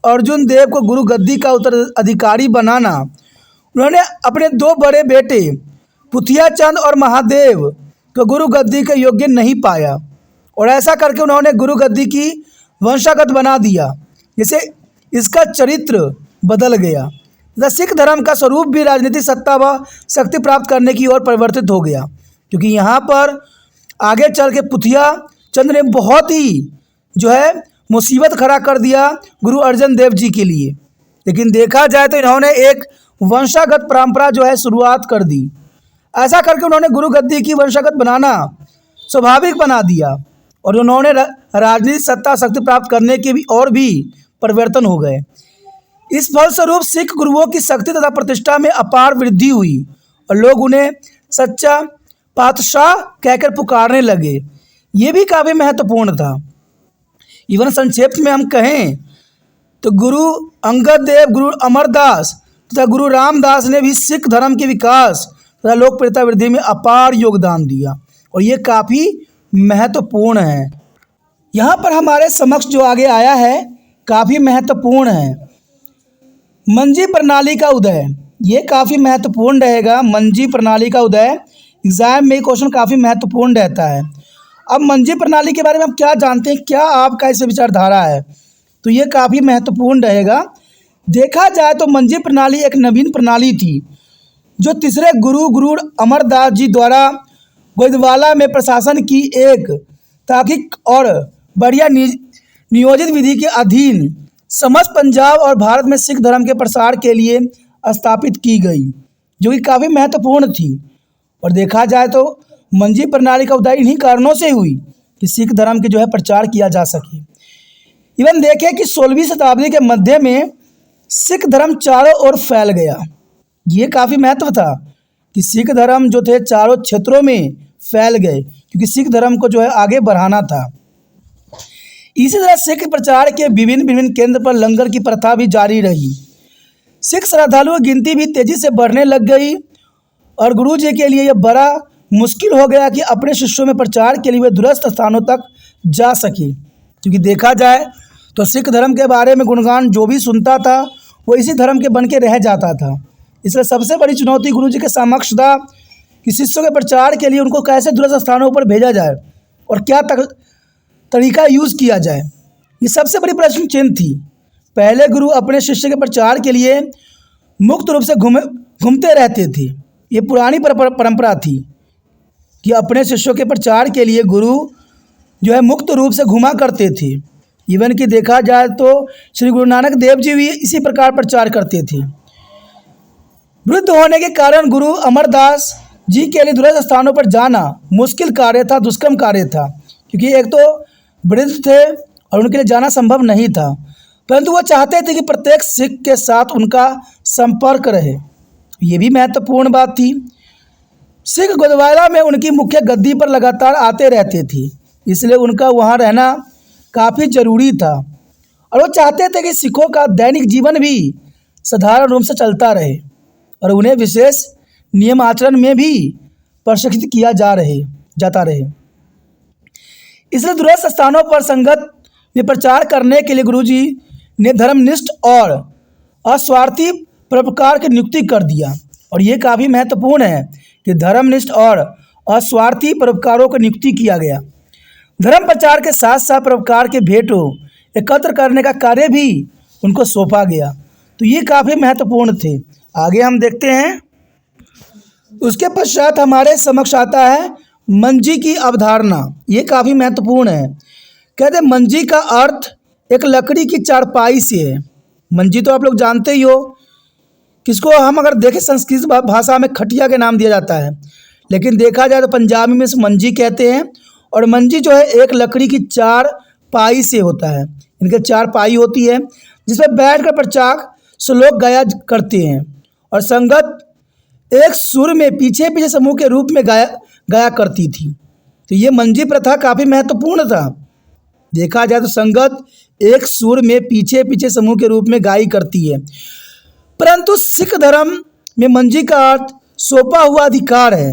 अर्जुन देव को गुरु गद्दी का उत्तराधिकारी बनाना। उन्होंने अपने दो बड़े बेटे पुथिया चंद और महादेव को गुरु गद्दी के योग्य नहीं पाया, और ऐसा करके उन्होंने गुरु गद्दी की वंशागत बना दिया, जिससे इसका चरित्र बदल गया तथा सिख धर्म का स्वरूप भी राजनीतिक सत्ता व शक्ति प्राप्त करने की ओर परिवर्तित हो गया। क्योंकि यहाँ पर आगे चल के पुथिया चंद ने बहुत ही जो है मुसीबत खड़ा कर दिया गुरु अर्जुन देव जी के लिए। लेकिन देखा जाए तो इन्होंने एक वंशागत परंपरा जो है शुरुआत कर दी। ऐसा करके उन्होंने गुरु गद्दी की वंशागत बनाना स्वाभाविक बना दिया, और उन्होंने राजनीतिक सत्ता शक्ति प्राप्त करने के भी और भी परिवर्तन हो गए। इस फलस्वरूप सिख गुरुओं की शक्ति तथा प्रतिष्ठा में अपार वृद्धि हुई और लोग उन्हें सच्चा पातशाह कहकर पुकारने लगे। ये भी काफ़ी महत्वपूर्ण था। इवन संक्षेप में हम कहें तो गुरु अंगद देव, गुरु अमरदास तथा गुरु रामदास ने भी सिख धर्म के विकास तथा लोकप्रियता वृद्धि में अपार योगदान दिया, और ये काफ़ी महत्वपूर्ण है। यहाँ पर हमारे समक्ष जो आगे आया है काफ़ी महत्वपूर्ण है। मंजी प्रणाली का उदय, ये काफ़ी महत्वपूर्ण रहेगा। मंजी प्रणाली का उदय एग्जाम में क्वेश्चन काफ़ी महत्वपूर्ण रहता है। अब मंजी प्रणाली के बारे में हम क्या जानते हैं, क्या आपका इस विचारधारा है, तो ये काफ़ी महत्वपूर्ण रहेगा। देखा जाए तो मंजी प्रणाली एक नवीन प्रणाली थी जो तीसरे गुरु अमरदास जी द्वारा गोदवाला में प्रशासन की एक तार्किक और बढ़िया नियोजित विधि के अधीन समस्त पंजाब और भारत में सिख धर्म के प्रसार के लिए स्थापित की गई, जो कि काफ़ी महत्वपूर्ण थी। और देखा जाए तो मंजी प्रणाली का उदय इन्हीं कारणों से हुई कि सिख धर्म के जो है प्रचार किया जा सके। इवन देखें कि 16वीं शताब्दी के मध्य में सिख धर्म चारों ओर फैल गया। ये काफ़ी महत्व था कि सिख धर्म जो थे चारों क्षेत्रों में फैल गए, क्योंकि सिख धर्म को जो है आगे बढ़ाना था। इसी तरह सिख प्रचार के विभिन्न केंद्र पर लंगर की प्रथा भी जारी रही। सिख श्रद्धालुओं की गिनती भी तेजी से बढ़ने लग गई, और गुरु जी के लिए यह बड़ा मुश्किल हो गया कि अपने शिष्यों में प्रचार के लिए वे दूरस्थ स्थानों तक जा सके। क्योंकि देखा जाए तो सिख धर्म के बारे में गुणगान जो भी सुनता था वो इसी धर्म के बन के रह जाता था। इसलिए सबसे बड़ी चुनौती गुरु जी के समक्ष था कि शिष्यों के प्रचार के लिए उनको कैसे दूरस्थ स्थानों पर भेजा जाए और क्या तरीका यूज़ किया जाए। ये सबसे बड़ी प्रश्न चिन्ह थी। पहले गुरु अपने शिष्य के प्रचार के लिए मुक्त रूप से घूमते रहते थे। ये पुरानी परंपरा थी कि अपने शिष्यों के प्रचार के लिए गुरु जो है मुक्त रूप से घुमा करते थे। इवन कि देखा जाए तो श्री गुरु नानक देव जी भी इसी प्रकार प्रचार करते थे। वृद्ध होने के कारण गुरु अमरदास जी के लिए दूरस्थ स्थानों पर जाना मुश्किल कार्य था, दुष्कर्म कार्य था, क्योंकि एक तो वृद्ध थे और उनके लिए जाना संभव नहीं था। परंतु वो चाहते थे कि प्रत्येक सिख के साथ उनका संपर्क रहे। ये भी महत्वपूर्ण बात थी। सिख गुरुद्वारा में उनकी मुख्य गद्दी पर लगातार आते रहते थे, इसलिए उनका वहाँ रहना काफ़ी ज़रूरी था। और वो चाहते थे कि सिखों का दैनिक जीवन भी साधारण रूप से चलता रहे और उन्हें विशेष नियम आचरण में भी प्रशिक्षित किया जाता रहे। इसलिए दूरस्थ स्थानों पर संगत में प्रचार करने के लिए गुरुजी ने धर्मनिष्ठ और अस्वार्थी परोपकार की नियुक्ति कर दिया। और ये काफ़ी महत्वपूर्ण है कि धर्मनिष्ठ और अस्वार्थी परोपकारों की नियुक्ति किया गया। धर्म प्रचार के साथ साथ परोपकार के भेंटों एकत्र करने का कार्य भी उनको सौंपा गया। तो ये काफ़ी महत्वपूर्ण थे। आगे हम देखते हैं। उसके पश्चात हमारे समक्ष आता है मंजी की अवधारणा। ये काफ़ी महत्वपूर्ण है। कहते हैं मंजी का अर्थ एक लकड़ी की चारपाई से है। मंजी तो आप लोग जानते ही हो, किसको हम अगर देखें संस्कृत भाषा में खटिया के नाम दिया जाता है, लेकिन देखा जाए तो पंजाबी में इसे मंजी कहते हैं। और मंजी जो है एक लकड़ी की 4 पाई से होता है, इनके 4 पाई होती है जिसमें बैठकर प्रचाक श्लोक गाया करते हैं और संगत एक सुर में पीछे पीछे समूह के रूप में गाया करती थी। तो ये मंजी प्रथा काफ़ी महत्वपूर्ण था। देखा जाए तो संगत एक सुर में पीछे पीछे समूह के रूप में गाई करती है। परंतु सिख धर्म में मंजी का अर्थ सौंपा हुआ अधिकार है।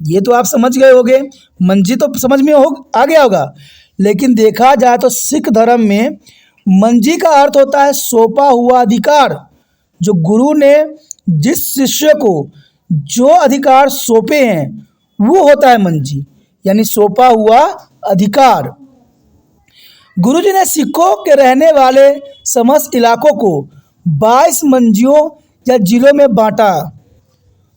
ये तो आप समझ गए होंगे, मंजी तो समझ में आ गया होगा, लेकिन देखा जाए तो सिख धर्म में मंजी का अर्थ होता है सौंपा हुआ अधिकार। जो गुरु ने जिस शिष्य को जो अधिकार सौंपे हैं वो होता है मंजी, यानी सौंपा हुआ अधिकार। गुरुजी ने सिखों के रहने वाले समस्त इलाकों को 22 मंजियों या जिलों में बांटा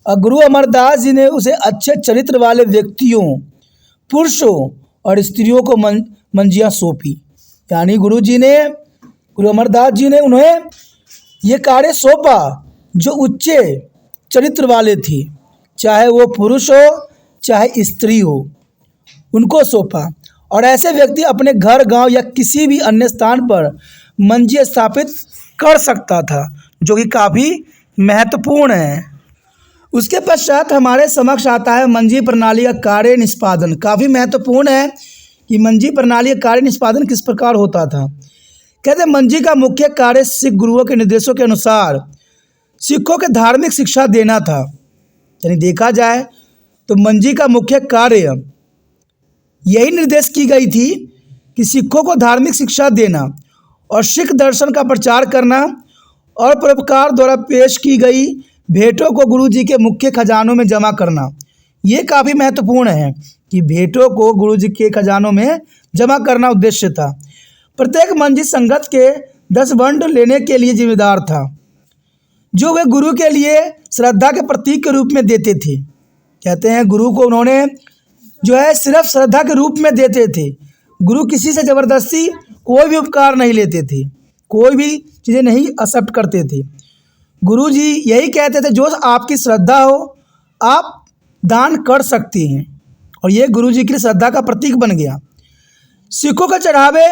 और गुरु अमरदास जी ने उसे अच्छे चरित्र वाले व्यक्तियों, पुरुषों और स्त्रियों को मंजियाँ सौंपी। यानी गुरु अमरदास जी ने उन्हें ये कार्य सौंपा जो उच्च चरित्र वाले थे, चाहे वो पुरुष हो चाहे स्त्री हो, उनको सौंपा। और ऐसे व्यक्ति अपने घर, गांव या किसी भी अन्य स्थान पर मंजी स्थापित कर सकता था, जो कि काफ़ी महत्वपूर्ण है। उसके पश्चात हमारे समक्ष आता है मंजी प्रणाली का कार्य निष्पादन। काफ़ी महत्वपूर्ण है कि मंजी प्रणाली का कार्य निष्पादन किस प्रकार होता था। कहते हैं मंजी का मुख्य कार्य सिख गुरुओं के निर्देशों के अनुसार सिखों के धार्मिक शिक्षा देना था। यानी देखा जाए तो मंजी का मुख्य कार्य यही निर्देश की गई थी कि सिखों को धार्मिक शिक्षा देना और सिख दर्शन का प्रचार करना और परोपकार द्वारा पेश की गई भेंटों को गुरु जी के मुख्य खजानों में जमा करना। ये काफ़ी महत्वपूर्ण है कि भेंटों को गुरु जी के खजानों में जमा करना उद्देश्य था। प्रत्येक मंजी संगत के 10 वंड लेने के लिए जिम्मेदार था, जो वे गुरु के लिए श्रद्धा के प्रतीक के रूप में देते थे। कहते हैं गुरु को उन्होंने जो है सिर्फ श्रद्धा के रूप में देते थे। गुरु किसी से ज़बरदस्ती कोई भी उपकार नहीं लेते थे, कोई भी चीज़ें नहीं एक्सेप्ट करते थे। गुरु जी यही कहते थे जो आपकी श्रद्धा हो आप दान कर सकते हैं, और ये गुरु जी के लिए श्रद्धा का प्रतीक बन गया। सिखों के चढ़ावे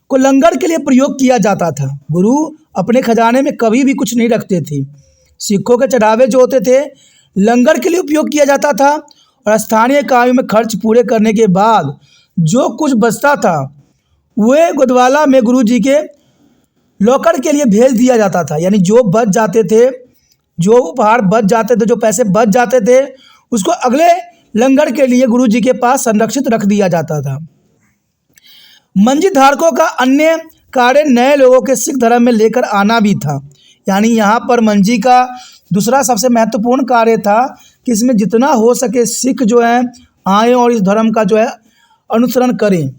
को लंगर के लिए प्रयोग किया जाता था। गुरु अपने खजाने में कभी भी कुछ नहीं रखते थे। सिखों के चढ़ावे जो होते थे लंगर के लिए उपयोग किया जाता था, और स्थानीय कार्यों में खर्च पूरे करने के बाद जो कुछ बचता था वह गुदवाला में गुरु जी के लॉकर के लिए भेज दिया जाता था। यानी जो बच जाते थे, जो उपहार बच जाते थे, जो पैसे बच जाते थे, उसको अगले लंगर के लिए गुरु जी के पास संरक्षित रख दिया जाता था। मंजी धारकों का अन्य कार्य नए लोगों के सिख धर्म में लेकर आना भी था। यानी यहाँ पर मंजी का दूसरा सबसे महत्वपूर्ण कार्य था कि इसमें जितना हो सके सिख जो है आए और इस धर्म का जो है अनुसरण करें।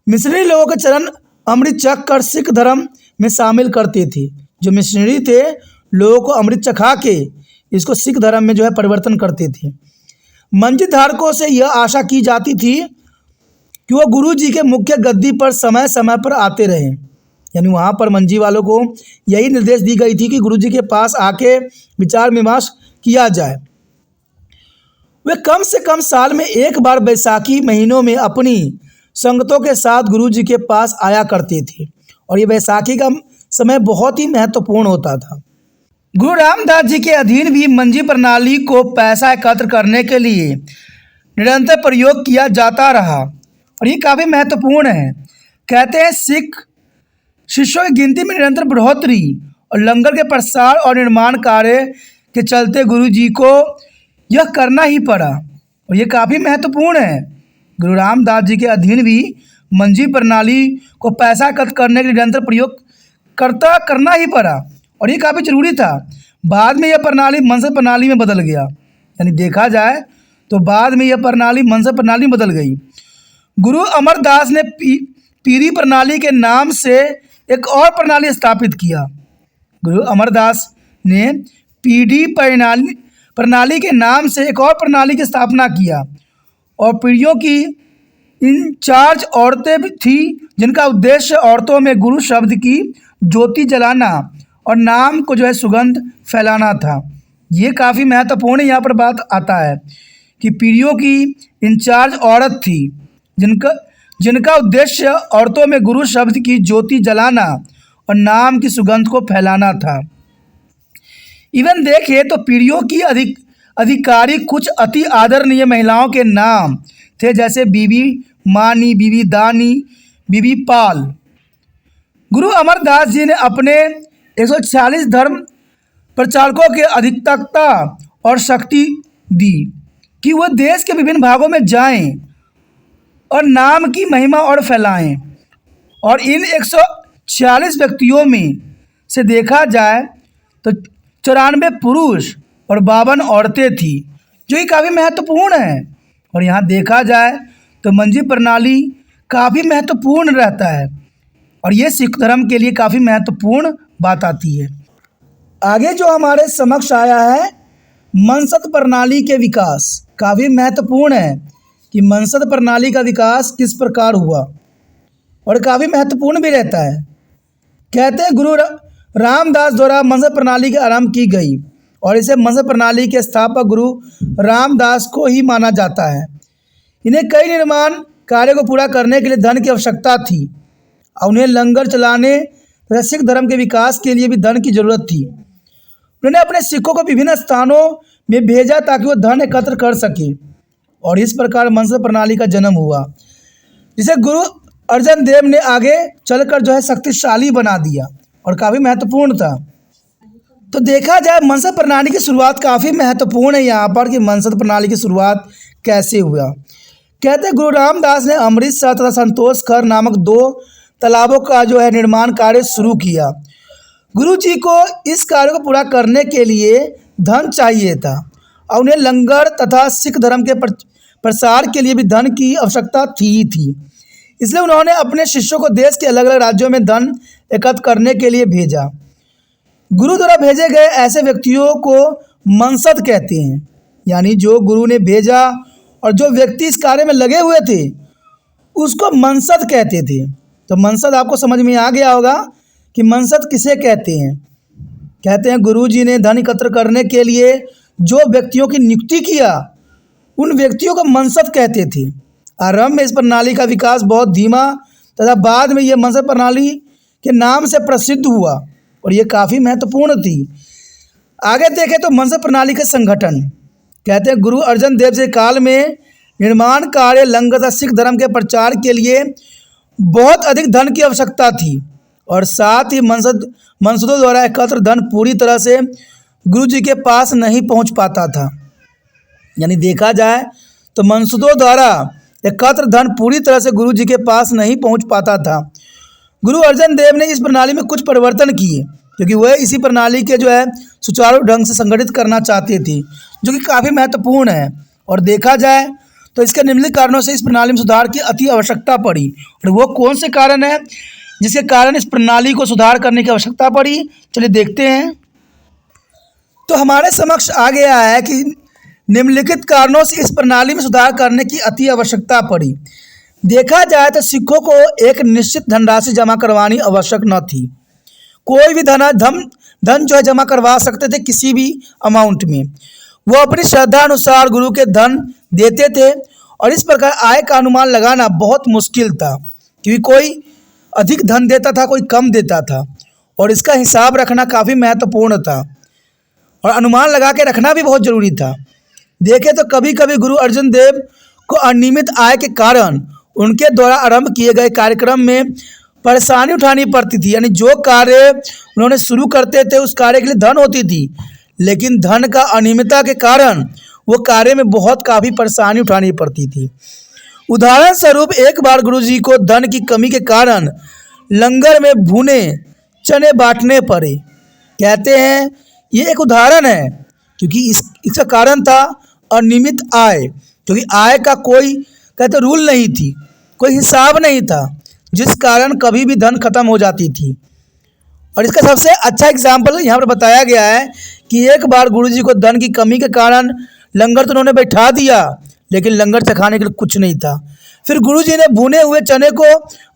मिशनरी लोगों के चरण अमृत चख कर सिख धर्म में शामिल करते थे। जो मिशनरी थे लोगों को अमृत चखा के इसको सिख धर्म में जो है परिवर्तन करते थे। मंजी धारकों से यह आशा की जाती थी कि वह गुरु जी के मुख्य गद्दी पर समय समय पर आते रहें। यानी वहाँ पर मंजी वालों को यही निर्देश दी गई थी कि गुरु जी के पास आके विचार विमर्श किया जाए। वे कम से कम साल में एक बार बैसाखी महीनों में अपनी संगतों के साथ गुरु जी के पास आया करते थे, और ये बैसाखी का समय बहुत ही महत्वपूर्ण होता था। गुरु रामदास जी के अधीन भी मंजी प्रणाली को पैसा एकत्र करने के लिए निरंतर प्रयोग किया जाता रहा, और ये काफ़ी महत्वपूर्ण है। कहते हैं सिख शिष्यों की गिनती में निरंतर बढ़ोतरी और लंगर के प्रसार और निर्माण कार्य के चलते गुरु जी को यह करना ही पड़ा, और ये काफ़ी महत्वपूर्ण है। गुरु रामदास जी के अधीन भी मंजी प्रणाली को पैसा एकत्र करने के लिए निरंतर प्रयोग करना ही पड़ा, और ये काफ़ी जरूरी था। बाद में यह प्रणाली मनसा प्रणाली में बदल गया। यानी देखा जाए तो बाद में यह प्रणाली मनसा प्रणाली में बदल गई। गुरु अमरदास ने पीरी प्रणाली के नाम से एक और प्रणाली स्थापित किया। गुरु अमरदास ने पीढ़ी प्रणाली के नाम से एक और प्रणाली की स्थापना किया, और पीढ़ियों की इंचार्ज औरतें भी थी जिनका उद्देश्य औरतों में गुरु शब्द की ज्योति जलाना और नाम को जो है सुगंध फैलाना था। ये काफ़ी महत्वपूर्ण यहाँ पर बात आता है कि पीढ़ियों की इंचार्ज औरत थी जिनका जिनका उद्देश्य औरतों में गुरु शब्द की ज्योति जलाना और नाम की सुगंध को फैलाना था। इवन देखिए तो पीढ़ियों की अधिकारी कुछ अति आदरणीय महिलाओं के नाम थे, जैसे बीबी मानी, बीबी दानी, बीबी पाल। गुरु अमरदास जी ने अपने 146 धर्म प्रचारकों के अधिकता और शक्ति दी कि वह देश के विभिन्न भागों में जाएं और नाम की महिमा और फैलाएं। और इन 146 व्यक्तियों में से देखा जाए तो 94 पुरुष और 52 औरतें थी, जो कि काफ़ी महत्वपूर्ण है। और यहाँ देखा जाए तो मंजी प्रणाली काफ़ी महत्वपूर्ण रहता है और ये सिख धर्म के लिए काफ़ी महत्वपूर्ण बात आती है। आगे जो हमारे समक्ष आया है मनसद प्रणाली के विकास, काफ़ी महत्वपूर्ण है कि मनसद प्रणाली का विकास किस प्रकार हुआ और काफ़ी महत्वपूर्ण भी रहता है। कहते हैं गुरु रामदास द्वारा मनसद प्रणाली की आरंभ की गई और इसे मनसद प्रणाली के स्थापक गुरु रामदास को ही माना जाता है। इन्हें कई निर्माण कार्य को पूरा करने के लिए धन की आवश्यकता थी और उन्हें लंगर चलाने तथा सिख धर्म के विकास के लिए भी धन की जरूरत थी। उन्होंने अपने सिखों को विभिन्न स्थानों में भेजा ताकि वो धन एकत्र कर सके और इस प्रकार मनसद प्रणाली का जन्म हुआ, जिसे गुरु अर्जन देव ने आगे चलकर जो है शक्तिशाली बना दिया और काफ़ी महत्वपूर्ण था। तो देखा जाए मनसद प्रणाली की शुरुआत काफ़ी महत्वपूर्ण है यहाँ पर कि मनसद प्रणाली की शुरुआत कैसे हुआ। कहते हैं गुरु रामदास ने अमृतसर तथा संतोषखर नामक 2 तालाबों का जो है निर्माण कार्य शुरू किया। गुरु जी को इस कार्य को पूरा करने के लिए धन चाहिए था और उन्हें लंगर तथा सिख धर्म के प्रसार के लिए भी धन की आवश्यकता थी। इसलिए उन्होंने अपने शिष्यों को देश के अलग अलग राज्यों में धन एकत्र करने के लिए भेजा। गुरु द्वारा भेजे गए ऐसे व्यक्तियों को मनसद कहते हैं, यानी जो गुरु ने भेजा और जो व्यक्ति इस कार्य में लगे हुए थे उसको मनसद कहते थे। तो मनसद आपको समझ में आ गया होगा कि मनसद किसे कहते हैं। कहते हैं गुरु जी ने धन एकत्र करने के लिए जो व्यक्तियों की नियुक्ति किया उन व्यक्तियों को मनसद कहते थे। आरंभ में इस प्रणाली का विकास बहुत धीमा तथा बाद में यह मनसद प्रणाली के नाम से प्रसिद्ध हुआ और ये काफ़ी महत्वपूर्ण थी। आगे देखें तो मनसद प्रणाली के संगठन, कहते हैं गुरु अर्जन देव के काल में निर्माण कार्य लंगर तथा सिख धर्म के प्रचार के लिए बहुत अधिक धन की आवश्यकता थी और साथ ही मनसदों द्वारा एकत्र धन पूरी तरह से गुरु जी के पास नहीं पहुंच पाता था। यानी देखा जाए तो मनसदों द्वारा एकत्र धन पूरी तरह से गुरु जी के पास नहीं पहुंच पाता था। गुरु अर्जन देव ने इस प्रणाली में कुछ परिवर्तन किए क्योंकि वह इसी प्रणाली के जो है सुचारू ढंग से संगठित करना चाहते थे, जो कि काफ़ी महत्वपूर्ण है। और देखा जाए तो इसके निम्नलिखित कारणों से इस प्रणाली में सुधार की अति आवश्यकता पड़ी। और वो कौन से कारण है जिसके कारण इस प्रणाली को सुधार करने की आवश्यकता पड़ी, चलिए देखते हैं। तो हमारे समक्ष आ गया है कि निम्नलिखित कारणों से इस प्रणाली में सुधार करने की अति आवश्यकता पड़ी। देखा जाए तो सिखों को एक निश्चित धनराशि जमा करवानी आवश्यक न थी। कोई भी धन जो है जमा करवा सकते थे किसी भी अमाउंट में। वो अपनी श्रद्धा अनुसार गुरु के धन देते थे और इस प्रकार आय का अनुमान लगाना बहुत मुश्किल था, क्योंकि कोई अधिक धन देता था, कोई कम देता था और इसका हिसाब रखना काफ़ी महत्वपूर्ण था और अनुमान लगा के रखना भी बहुत ज़रूरी था। देखें तो कभी कभी गुरु अर्जन देव को अनियमित आय के कारण उनके द्वारा आरंभ किए गए कार्यक्रम में परेशानी उठानी पड़ती थी। यानी जो कार्य उन्होंने शुरू करते थे उस कार्य के लिए धन होती थी, लेकिन धन का अनियमितता के कारण वो कार्य में काफ़ी परेशानी उठानी पड़ती थी। उदाहरण स्वरूप एक बार गुरुजी को धन की कमी के कारण लंगर में भुने चने बांटने पड़े। कहते हैं ये एक उदाहरण है क्योंकि इसका कारण था अनियमित आय, क्योंकि आय का कोई कहते रूल नहीं थी, कोई हिसाब नहीं था, जिस कारण कभी भी धन खत्म हो जाती थी। और इसका सबसे अच्छा एग्जाम्पल यहाँ पर बताया गया है कि एक बार गुरुजी को धन की कमी के कारण लंगर तो उन्होंने बैठा दिया, लेकिन लंगर चखाने के लिए कुछ नहीं था। फिर गुरुजी ने भुने हुए चने को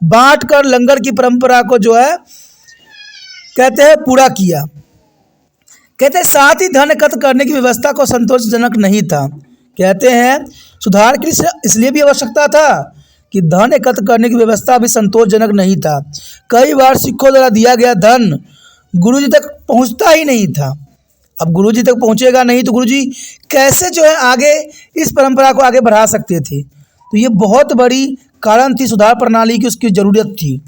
बांट कर लंगर की परंपरा को जो है कहते हैं पूरा किया। कहते हैं साथ ही धन एकत्र करने की व्यवस्था को संतोषजनक नहीं था। कहते हैं सुधार की इसलिए भी आवश्यकता था कि धन एकत्र करने की व्यवस्था भी संतोषजनक नहीं था। कई बार सिखों द्वारा दिया गया धन गुरुजी तक पहुंचता ही नहीं था। अब गुरुजी तक पहुंचेगा नहीं तो गुरुजी कैसे जो है आगे इस परंपरा को आगे बढ़ा सकते थे। तो ये बहुत बड़ी कारण थी सुधार प्रणाली की, उसकी ज़रूरत थी।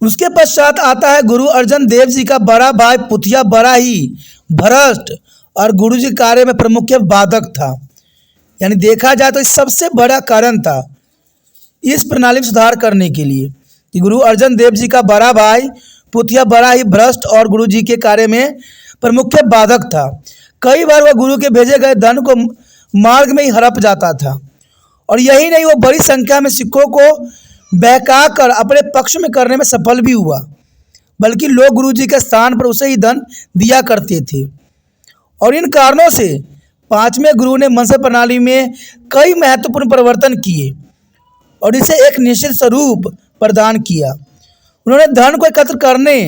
उसके पश्चात आता है गुरु अर्जन देव जी का बड़ा भाई पुथिया बड़ा ही भ्रष्ट और गुरुजी कार्य में प्रमुख बाधक था। यानी देखा जाए तो इस सबसे बड़ा कारण था इस प्रणाली में सुधार करने के लिए कि गुरु अर्जन देव जी का बड़ा भाई पुथिया बड़ा ही भ्रष्ट और गुरुजी के कार्य में प्रमुख बाधक था। कई बार वह गुरु के भेजे गए धन को मार्ग में ही हड़प जाता था और यही नहीं, वो बड़ी संख्या में सिखों को बहका कर अपने पक्ष में करने में सफल भी हुआ, बल्कि लोग गुरुजी के स्थान पर उसे ही धन दिया करते थे। और इन कारणों से पांचवें गुरु ने मनसा प्रणाली में कई महत्वपूर्ण परिवर्तन किए और इसे एक निश्चित स्वरूप प्रदान किया। उन्होंने धन को एकत्र करने,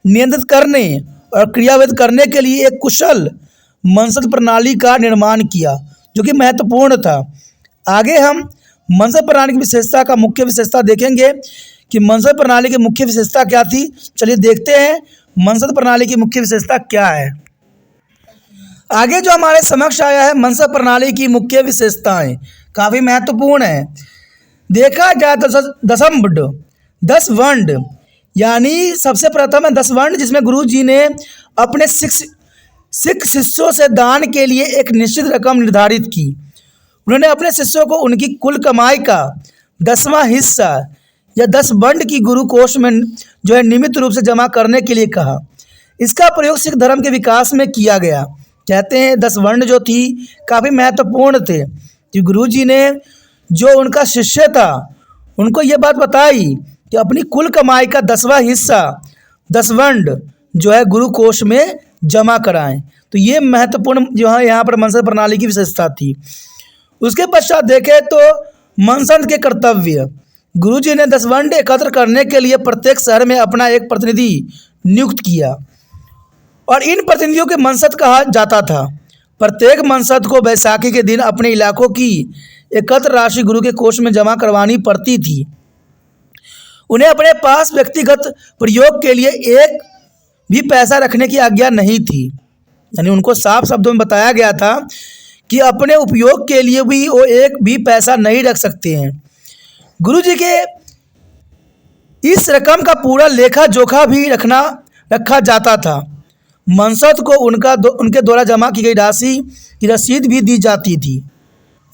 नियंत्रित करने और क्रियान्वित करने के लिए एक कुशल मनसा प्रणाली का निर्माण किया, जो कि महत्वपूर्ण था। आगे हम मनसा प्रणाली की विशेषता का मुख्य विशेषता देखेंगे कि मनसा प्रणाली की मुख्य विशेषता क्या थी। चलिए देखते हैं मनसा प्रणाली की मुख्य विशेषता क्या है। आगे जो हमारे समक्ष आया है मनसा प्रणाली की मुख्य विशेषताएं काफ़ी महत्वपूर्ण है। देखा जाए तो दशमबड 10 वर्ण, यानी सबसे प्रथम है 10 वर्ण, जिसमें गुरु जी ने अपने सिख शिष्यों से दान के लिए एक निश्चित रकम निर्धारित की। उन्होंने अपने शिष्यों को उनकी कुल कमाई का 10वां हिस्सा या 10 वर्ण की गुरु कोष में जो है नियमित रूप से जमा करने के लिए कहा। इसका प्रयोग सिख धर्म के विकास में किया गया। कहते हैं 10 वर्ण जो थी काफ़ी महत्वपूर्ण थे कि गुरुजी ने जो उनका शिष्य था उनको ये बात बताई कि अपनी कुल कमाई का 10वां हिस्सा 10 वर्ण जो है गुरु कोष में जमा कराएं। तो ये महत्वपूर्ण जो है यहाँ पर मनसा प्रणाली की विशेषता थी। उसके पश्चात देखें तो मनसंत के कर्तव्य। गुरुजी ने 10 वर्ण एकत्र करने के लिए प्रत्येक शहर में अपना एक प्रतिनिधि नियुक्त किया और इन प्रतिनिधियों के मनसत कहा जाता था। प्रत्येक मनसत को बैसाखी के दिन अपने इलाकों की एकत्र राशि गुरु के कोष में जमा करवानी पड़ती थी। उन्हें अपने पास व्यक्तिगत प्रयोग के लिए एक भी पैसा रखने की आज्ञा नहीं थी। यानी उनको साफ शब्दों में बताया गया था कि अपने उपयोग के लिए भी वो एक भी पैसा नहीं रख सकते हैं। गुरु जी के इस रकम का पूरा लेखा जोखा भी रखा जाता था। मनसत को उनके द्वारा जमा की गई राशि की रसीद भी दी जाती थी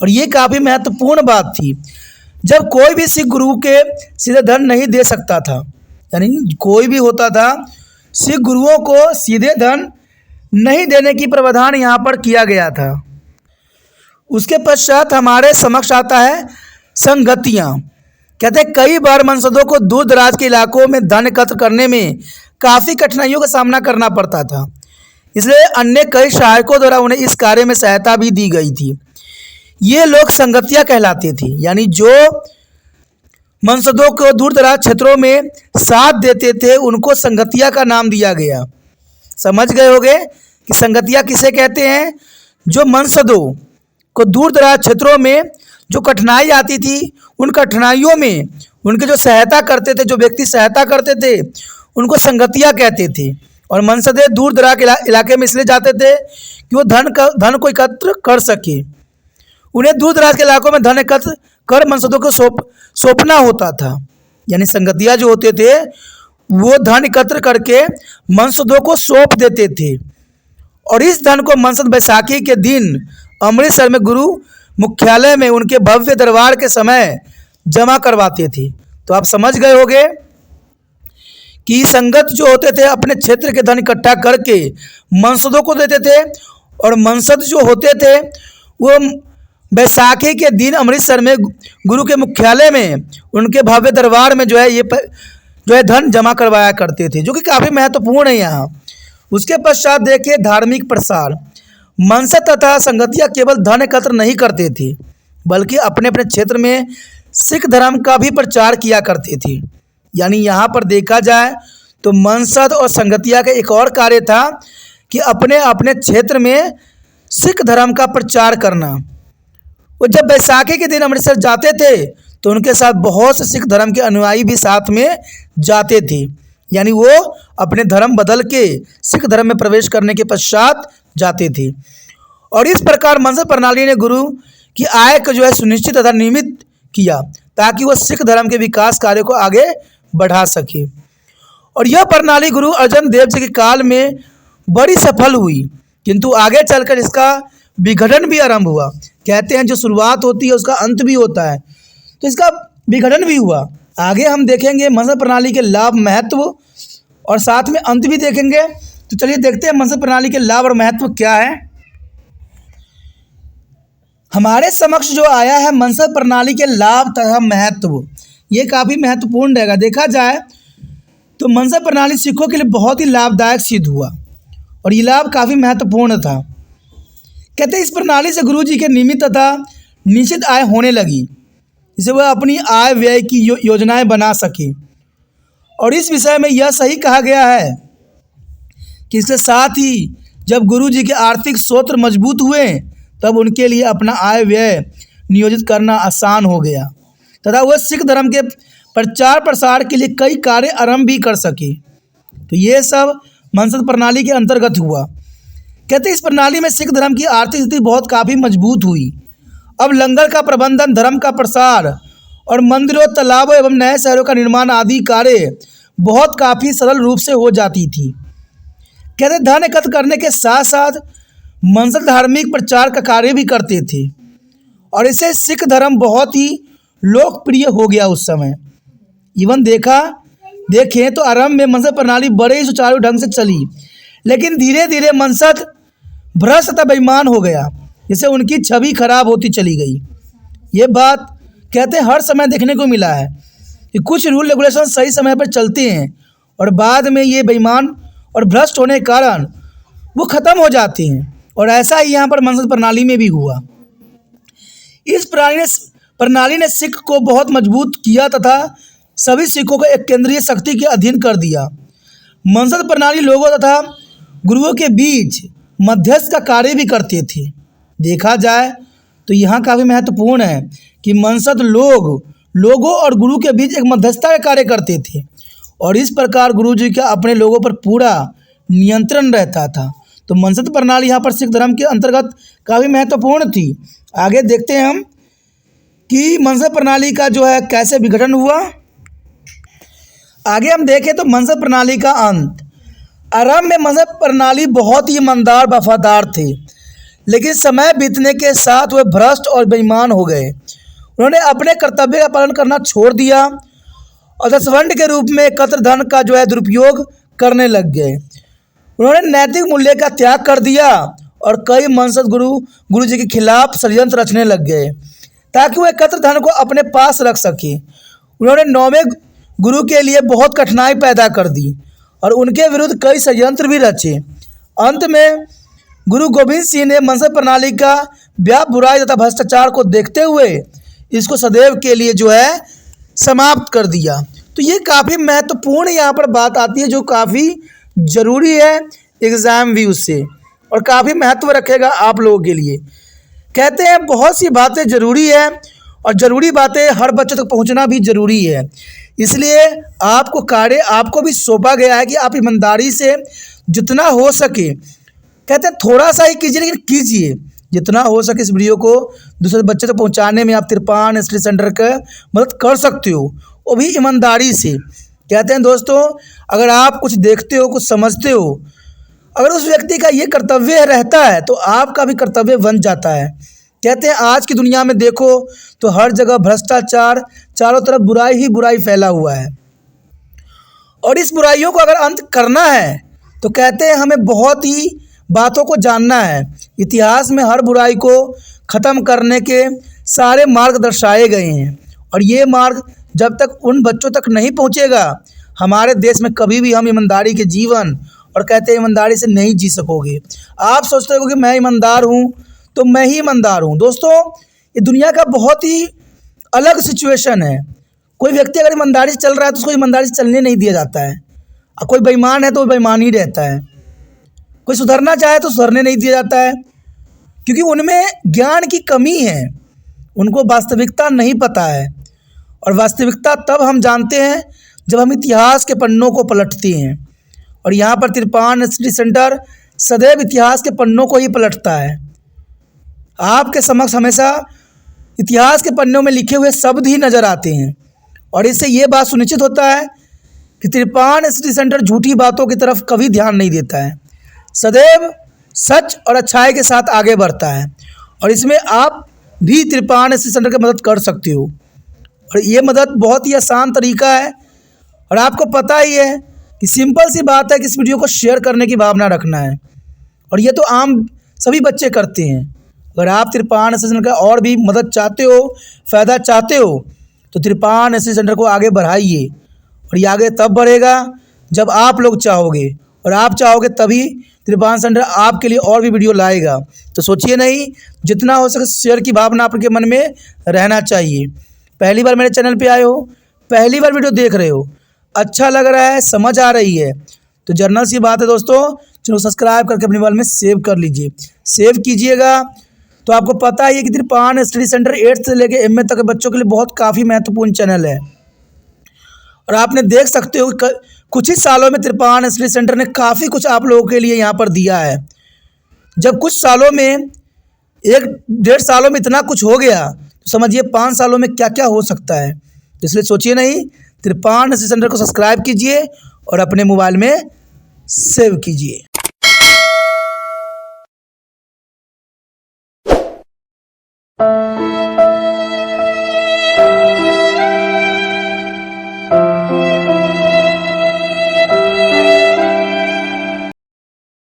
और ये काफ़ी महत्वपूर्ण बात थी। जब कोई भी सिख गुरु के सीधे धन नहीं दे सकता था, यानी कोई भी होता था, सिख गुरुओं को सीधे धन नहीं देने की प्रावधान यहाँ पर किया गया था। उसके पश्चात हमारे समक्ष आता है संगतियाँ। कहते हैं कई बार मनसदों को दूर दराज के इलाकों में धन एकत्र करने में काफ़ी कठिनाइयों का सामना करना पड़ता था, इसलिए अन्य कई सहायकों द्वारा उन्हें इस कार्य में सहायता भी दी गई थी। ये लोग संगतियाँ कहलाते थे, यानी जो मनसदों को दूर दराज क्षेत्रों में साथ देते थे उनको संगतिया का नाम दिया गया। समझ गए होंगे कि संगतिया किसे कहते हैं। जो मनसदों को दूर दराज क्षेत्रों में जो कठिनाई आती थी उन कठिनाइयों में उनके जो सहायता करते थे, जो व्यक्ति सहायता करते थे उनको संगतिया कहते थे। और मनसदे दूर दराज के इलाके में इसलिए जाते थे कि वो धन को एकत्र कर सके। उन्हें दूर दराज के इलाकों में धन एकत्र कर मनसदों को सौंपना होता था। यानी संगतिया जो होते थे वो धन एकत्र करके मनसदों को सौंप देते थे और इस धन को मनसद बैसाखी के दिन अमृतसर में गुरु मुख्यालय में उनके भव्य दरबार के समय जमा करवाते थे। तो आप समझ गए होंगे कि संगत जो होते थे अपने क्षेत्र के धन इकट्ठा करके मनसदों को देते थे और मनसद जो होते थे वो बैसाखी के दिन अमृतसर में गुरु के मुख्यालय में उनके भव्य दरबार में जो है धन जमा करवाया करते थे, जो कि काफ़ी महत्वपूर्ण है यहाँ। उसके पश्चात देखिए धार्मिक प्रसार। मनसद तथा संगतिया केवल धन एकत्र नहीं करते थे, बल्कि अपने अपने क्षेत्र में सिख धर्म का भी प्रचार किया करते थे। यानी यहाँ पर देखा जाए तो मनसद और संगतिया का एक और कार्य था कि अपने अपने क्षेत्र में सिख धर्म का प्रचार करना। वो जब बैसाखी के दिन अमृतसर जाते थे तो उनके साथ बहुत से सिख धर्म के अनुयायी भी साथ में जाते थे। यानी वो अपने धर्म बदल के सिख धर्म में प्रवेश करने के पश्चात जाते थे। और इस प्रकार मनसद प्रणाली ने गुरु की आय को जो है सुनिश्चित तथा नियमित किया ताकि वह सिख धर्म के विकास कार्य को आगे बढ़ा सके। और यह प्रणाली गुरु अर्जन देव जी के काल में बड़ी सफल हुई, किंतु आगे चलकर इसका विघटन भी आरंभ हुआ। कहते हैं जो शुरुआत होती है उसका अंत भी होता है, तो इसका विघटन भी हुआ। आगे हम देखेंगे मनसद प्रणाली के लाभ, महत्व और साथ में अंत भी देखेंगे। तो चलिए देखते हैं मनसद प्रणाली के लाभ और महत्व क्या है। हमारे समक्ष जो आया है मनसद प्रणाली के लाभ तथा महत्व, ये काफ़ी महत्वपूर्ण रहेगा। देखा जाए तो मनसद प्रणाली सिखों के लिए बहुत ही लाभदायक सिद्ध हुआ और ये लाभ काफ़ी महत्वपूर्ण था। कहते हैं इस प्रणाली से गुरु जी के नियमित तथा निश्चित आय होने लगी, जिससे वह अपनी आय व्यय की योजनाएं बना सके। और इस विषय में यह सही कहा गया है कि इसके साथ ही जब गुरु जी के आर्थिक स्रोत मजबूत हुए तब उनके लिए अपना आय व्यय नियोजित करना आसान हो गया तथा वह सिख धर्म के प्रचार प्रसार के लिए कई कार्य आरंभ भी कर सके। तो ये सब मनसद प्रणाली के अंतर्गत हुआ। कहते हैं इस प्रणाली में सिख धर्म की आर्थिक स्थिति बहुत काफ़ी मजबूत हुई। अब लंगर का प्रबंधन, धर्म का प्रसार और मंदिरों, तालाबों एवं नए शहरों का निर्माण आदि कार्य बहुत काफ़ी सरल रूप से हो जाती थी। कहते धन एकत्र करने के साथ साथ मनसद धार्मिक प्रचार का कार्य भी करते थे और इससे सिख धर्म बहुत ही लोकप्रिय हो गया उस समय। इवन देखें तो आरंभ में मनसद प्रणाली बड़े ही सुचारू ढंग से चली, लेकिन धीरे धीरे मनसद भ्रष्ट तथा बेईमान हो गया, जिससे उनकी छवि खराब होती चली गई। ये बात कहते हैं हर समय देखने को मिला है कि कुछ रूल रेगुलेशन सही समय पर चलते हैं और बाद में ये बेईमान और भ्रष्ट होने के कारण वो ख़त्म हो जाते हैं। और ऐसा ही यहाँ पर मनसद प्रणाली में भी हुआ। इस प्रणाली ने सिख को बहुत मजबूत किया तथा सभी सिखों को एक केंद्रीय शक्ति के अधीन कर दिया। मनसद प्रणाली लोगों तथा गुरुओं के बीच मध्यस्थ का कार्य भी करते थे। देखा जाए तो यहाँ काफ़ी महत्वपूर्ण है कि मनसद लोगों और गुरु के बीच एक मध्यस्थता का कार्य करते थे और इस प्रकार गुरु जी का अपने लोगों पर पूरा नियंत्रण रहता था। तो मनसद प्रणाली यहाँ पर सिख धर्म के अंतर्गत काफ़ी महत्वपूर्ण थी। आगे देखते हैं हम कि मनसद प्रणाली का जो है कैसे विघटन हुआ। आगे हम देखें तो मनसद प्रणाली का अंत। आरंभ में मनसद प्रणाली बहुत ही ईमानदार वफादार थे, लेकिन समय बीतने के साथ वे भ्रष्ट और बेईमान हो गए। उन्होंने अपने कर्तव्य का पालन करना छोड़ दिया और दसवंध के रूप में एकत्र धन का जो है दुरुपयोग करने लग गए। उन्होंने नैतिक मूल्य का त्याग कर दिया और कई मनसद गुरु जी के खिलाफ षड्यंत्र रचने लग गए ताकि वो एकत्र धन को अपने पास रख सके। उन्होंने 9वें गुरु के लिए बहुत कठिनाई पैदा कर दी और उनके विरुद्ध कई षड्यंत्र भी रचे। अंत में गुरु गोविंद सिंह ने मनसद प्रणाली का व्याप, बुराई तथा भ्रष्टाचार को देखते हुए इसको सदैव के लिए जो है समाप्त कर दिया। तो ये काफ़ी महत्वपूर्ण यहाँ पर बात आती है जो काफ़ी ज़रूरी है एग्ज़ाम व्यू से और काफ़ी महत्व रखेगा आप लोगों के लिए। कहते हैं बहुत सी बातें ज़रूरी है और ज़रूरी बातें हर बच्चे तक पहुँचना भी ज़रूरी है, इसलिए आपको कार्य आपको भी सौंपा गया है कि आप ईमानदारी से जितना हो सके, कहते हैं थोड़ा सा ही कीजिए लेकिन कीजिए, जितना हो सके इस वीडियो को दूसरे बच्चे तक पहुंचाने में आप तिरपान स्टडी सेंटर का मदद कर सकते हो, वो भी ईमानदारी से। कहते हैं दोस्तों अगर आप कुछ देखते हो, कुछ समझते हो, अगर उस व्यक्ति का ये कर्तव्य रहता है तो आपका भी कर्तव्य बन जाता है। कहते हैं आज की दुनिया में देखो तो हर जगह भ्रष्टाचार, चारों तरफ बुराई ही बुराई फैला हुआ है और इस बुराइयों को अगर अंत करना है तो कहते हैं हमें बहुत ही बातों को जानना है। इतिहास में हर बुराई को ख़त्म करने के सारे मार्ग दर्शाए गए हैं और ये मार्ग जब तक उन बच्चों तक नहीं पहुंचेगा हमारे देश में कभी भी हम ईमानदारी के जीवन और कहते हैं ईमानदारी से नहीं जी सकोगे। आप सोचते हो कि मैं ईमानदार हूँ तो मैं ही ईमानदार हूँ। दोस्तों ये दुनिया का बहुत ही अलग सिचुएशन है। कोई व्यक्ति अगर ईमानदारी से चल रहा है तो उसको ईमानदारी से चलने नहीं दिया जाता है, और कोई बेईमान है तो वो बेईमान ही रहता है। कोई सुधरना चाहे तो सुधरने नहीं दिया जाता है, क्योंकि उनमें ज्ञान की कमी है, उनको वास्तविकता नहीं पता है। और वास्तविकता तब हम जानते हैं जब हम इतिहास के पन्नों को पलटते हैं। और यहाँ पर तिरपान स्टडी सेंटर सदैव इतिहास के पन्नों को ही पलटता है। आपके समक्ष हमेशा इतिहास के पन्नों में लिखे हुए शब्द ही नज़र आते हैं, और इससे ये बात सुनिश्चित होता है कि तिरपान स्टडी सेंटर झूठी बातों की तरफ कभी ध्यान नहीं देता है, सदैव सच और अच्छाई के साथ आगे बढ़ता है। और इसमें आप भी तिरपान स्टडी सेंटर की मदद कर सकते हो, और ये मदद बहुत ही आसान तरीका है। और आपको पता ही है कि सिंपल सी बात है कि इस वीडियो को शेयर करने की भावना रखना है, और ये तो आम सभी बच्चे करते हैं। अगर आप तिरपान स्टडी सेंटर का और भी मदद चाहते हो, फ़ायदा चाहते हो, तो तिरपान स्टडी सेंटर को आगे बढ़ाइए। और ये आगे तब बढ़ेगा जब आप लोग चाहोगे, और आप चाहोगे तभी तिरपान सेंटर आपके लिए और भी वीडियो लाएगा। तो सोचिए नहीं, जितना हो सके शेयर की भावना आपके मन में रहना चाहिए। पहली बार मेरे चैनल पे आए हो, पहली बार वीडियो देख रहे हो, अच्छा लग रहा है, समझ आ रही है, तो जर्नल सी बात है दोस्तों, चलो सब्सक्राइब करके अपने मोबाइल में सेव कर लीजिए। सेव कीजिएगा तो आपको पता ही है कि तिरपान स्टडी सेंटर 8th से लेकर MA तक के बच्चों के लिए बहुत काफ़ी महत्वपूर्ण चैनल है। और आपने देख सकते हो कुछ ही सालों में तिरपान स्टडी सेंटर ने काफ़ी कुछ आप लोगों के लिए यहाँ पर दिया है। जब कुछ सालों में 1-1.5 सालों में इतना कुछ हो गया, तो समझिए 5 सालों में क्या क्या हो सकता है। तो इसलिए सोचिए नहीं, तिरपान स्टडी सेंटर को सब्सक्राइब कीजिए और अपने मोबाइल में सेव कीजिए।